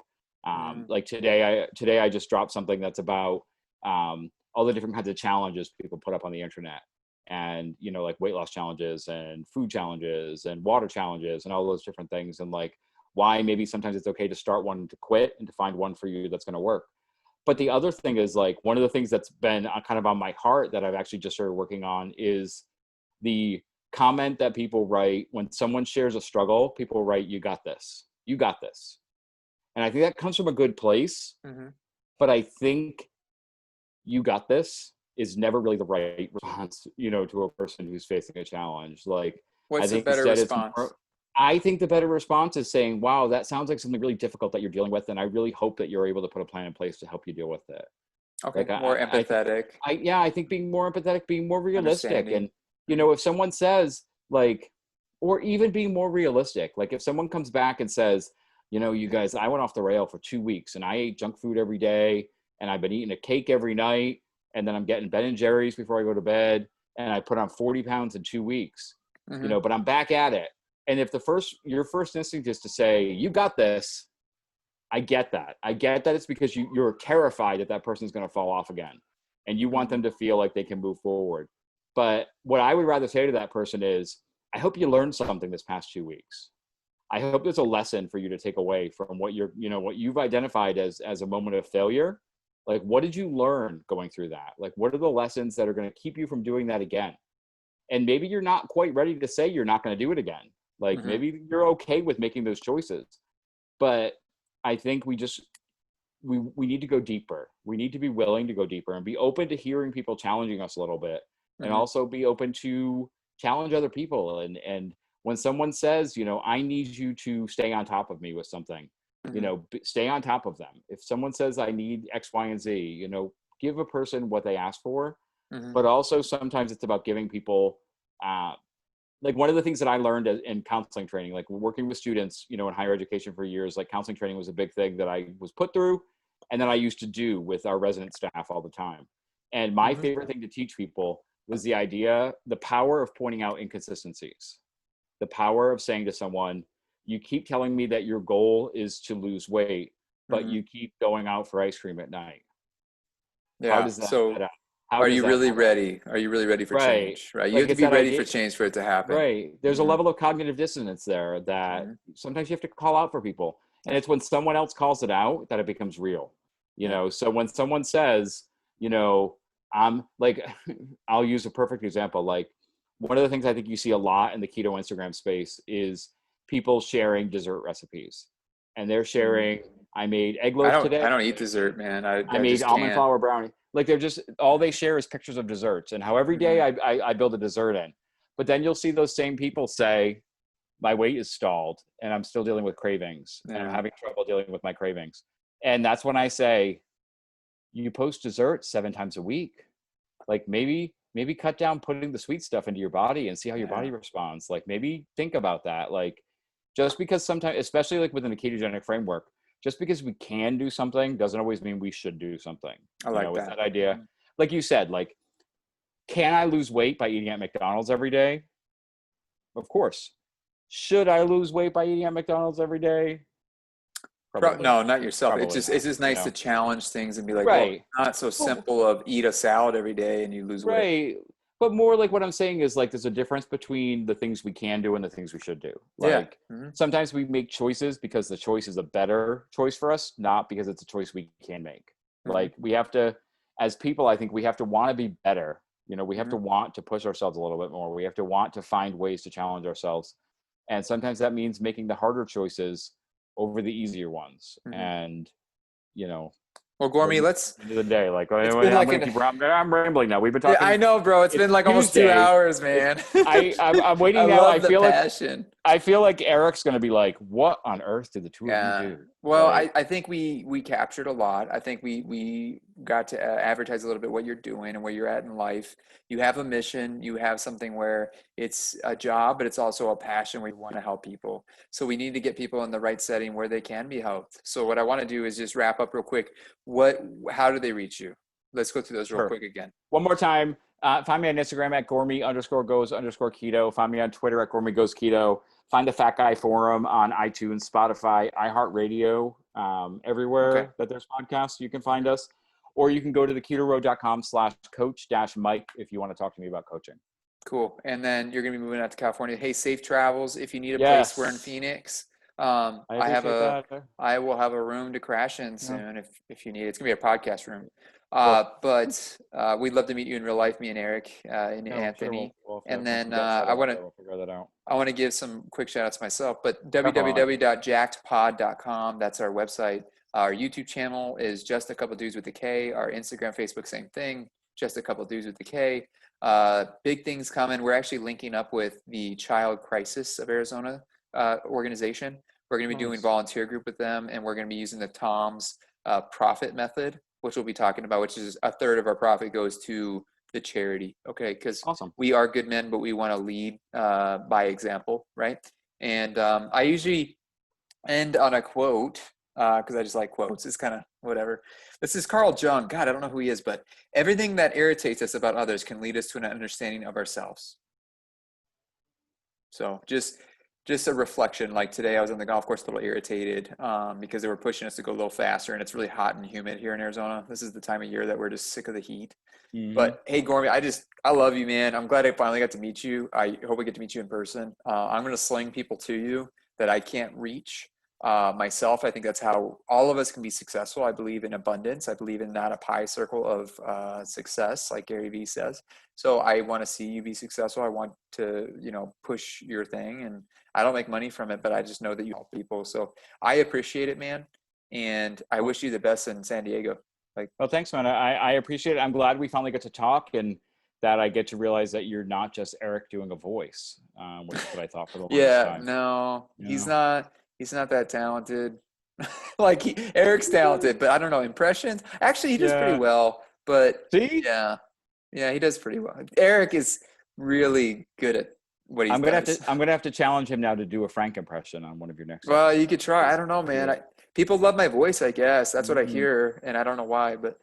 Like today I just dropped something that's about all the different kinds of challenges people put up on the internet, and like weight loss challenges and food challenges and water challenges and all those different things, and like why maybe sometimes it's okay to start one, to quit, and to find one for you that's going to work. But the other thing is, like, one of the things that's been kind of on my heart that I've actually just started working on is the comment that people write when someone shares a struggle. People write, "You got this, you got this." And I think that comes from a good place. Mm-hmm. But I think "you got this" is never really the right response, to a person who's facing a challenge. Like, I What's a think better instead it's response? more, I think the better response is saying, "Wow, that sounds like something really difficult that you're dealing with, and I really hope that you're able to put a plan in place to help you deal with it." Okay, Like, more I think, empathetic, I think being more empathetic, being more realistic, understanding. and if someone says, like, or even being more realistic, like if someone comes back and says, "You guys, I went off the rail for 2 weeks, and I ate junk food every day, and I've been eating a cake every night, and then I'm getting Ben and Jerry's before I go to bed, and I put on 40 pounds in 2 weeks, Mm-hmm. but I'm back at it." And if your first instinct is to say, "You got this," I get that. I get that it's because you're terrified that that person's going to fall off again, and you want Mm-hmm. them to feel like they can move forward. But what I would rather say to that person is, I hope you learned something this past 2 weeks. I hope there's a lesson for you to take away from what what you've identified as a moment of failure. Like, what did you learn going through that? Like, what are the lessons that are going to keep you from doing that again? And maybe you're not quite ready to say you're not going to do it again. Like, Mm-hmm. maybe you're okay with making those choices. But I think we need to go deeper. We need to be willing to go deeper and be open to hearing people challenging us a little bit, and Mm-hmm. also be open to challenge other people. And when someone says, "I need you to stay on top of me with something," Mm-hmm. stay on top of them. If someone says, "I need X, Y, and Z," give a person what they ask for. Mm-hmm. But also sometimes it's about giving people, uh, like, one of the things that I learned in counseling training, like working with students, in higher education for years, like counseling training was a big thing that I was put through, and then I used to do with our resident staff all the time. And my Mm-hmm. favorite thing to teach people was the power of pointing out inconsistencies, the power of saying to someone, "You keep telling me that your goal is to lose weight, but Mm-hmm. you keep going out for ice cream at night. How Yeah. does that add So up? How are does you that really add up?" ready? Are you really ready for Right. change? Right. You Like, have to it's be that ready for idea. change for it to happen. Right. There's a Mm-hmm. level of cognitive dissonance there that Mm-hmm. sometimes you have to call out for people. And Yep. it's when someone else calls it out that it becomes real. Yep. So when someone says, I'm like, I'll use a perfect example. Like, one of the things I think you see a lot in the keto Instagram space is people sharing dessert recipes. And they're Mm-hmm. sharing, "I made egg loaf I today. don't eat dessert, man. I I made just almond can't. flour brownie." Like, they're just, all they share is pictures of desserts, and how every day Mm-hmm. I build a dessert in. But then you'll see those same people say, "My weight is stalled, and I'm still dealing with cravings, and I'm Yeah. having trouble dealing with my cravings." And that's when I say, "You post dessert 7 times a week. Like, maybe cut down putting the sweet stuff into your body and see how your Yeah. body responds. Like, maybe think about that. Like, just because sometimes, especially like within the ketogenic framework, just because we can do something doesn't always mean we should do something. I like It's that. that idea, like you said, like, can I lose weight by eating at McDonald's every day? Of course. Should I lose weight by eating at McDonald's every day? Probably No, not. not yourself. Probably It's not. just nice to challenge things and be like, well, Right. it's not so Well, simple of eat a salad every day and you lose weight. right. but more like what I'm saying is like there's a difference between the things we can do and the things we should do. Yeah. Like sometimes we make choices because the choice is a better choice for us, not because it's a choice we can make. Like we have to, as people, I think we have to want to be better. You know, we have to want to push ourselves a little bit more. We have to want to find ways to challenge ourselves. And sometimes that means making the harder choices over the easier ones. And, you know, well, Gormy, let's end of the day, like it's been like I'm rambling now. We've been yeah, talking. I know, bro. It's been like almost 2 hours, man. I'm waiting I now. love the passion. I feel like Eric's going to be like, what on earth did the two of you do? Well, like, I think we captured a lot. I think we got to advertise a little bit what you're doing and where you're at in life. You have a mission. You have something where it's a job, but it's also a passion where you want to help people. So we need to get people in the right setting where they can be helped. So what I want to do is just wrap up real quick. How do they reach you? Let's go through those real quick again. One more time. Find me on Instagram at Gormy_goes_keto. Find me on Twitter at GormyGoesKeto. Find the Fat Guy Forum on iTunes, Spotify, iHeartRadio, everywhere that there's podcasts, you can find us. Or you can go to theketoroad.com/coach-Mike if you want to talk to me about coaching. Cool. And then you're going to be moving out to California. Hey, safe travels. If you need a place, we're in Phoenix. I will have a room to crash in soon if you need it. It's going to be a podcast room. But we'd love to meet you in real life, me and Eric and Anthony. Sure. And then I want to give some quick shout outs myself, but www.jackedpod.com. That's our website. Our YouTube channel is Just a Couple Dudes with the K. Our Instagram, Facebook, same thing. Just a Couple Dudes with the K. Big things coming. We're actually linking up with the Child Crisis of Arizona organization. We're going to be doing volunteer group with them, and we're going to be using the Tom's profit method, which we'll be talking about, which is a third of our profit goes to the charity. Okay. Because we are good men, but we want to lead by example. Right. And I usually end on a quote because I just like quotes. It's kind of whatever. This is Carl Jung. God, I don't know who he is, but everything that irritates us about others can lead us to an understanding of ourselves. So just a reflection. Like today I was on the golf course a little irritated because they were pushing us to go a little faster, and it's really hot and humid here in Arizona. This is the time of year that we're just sick of the heat. But hey, Gormy, I love you, man. I'm glad I finally got to meet you. I hope we get to meet you in person. I'm going to sling people to you that I can't reach myself. I think that's how all of us can be successful. I believe in abundance. I believe in not a pie circle of success, like Gary Vee says. So I want to see you be successful. I want to, push your thing, and I don't make money from it, but I just know that you help people. So I appreciate it, man. And I wish you the best in San Diego. Well, thanks, man. I appreciate it. I'm glad we finally got to talk, and that I get to realize that you're not just Eric doing a voice, which is what I thought for the longest time. No, he's not that talented. Eric's talented, but I don't know, impressions. Actually, he does pretty well, but yeah, he does pretty well. Eric is really good at what he does. I'm gonna have to challenge him now to do a Frank impression on one of your next. Well, you could try. I don't know, man. People love my voice, I guess. That's what I hear, and I don't know why, but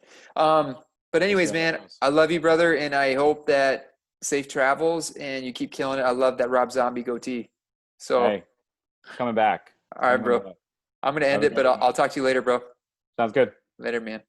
anyways, man, I love you, brother, and I hope that safe travels and you keep killing it. I love that Rob Zombie goatee. So coming back. All right, bro. I'm gonna end it, but I'll talk to you later, bro. Sounds good. Later, man.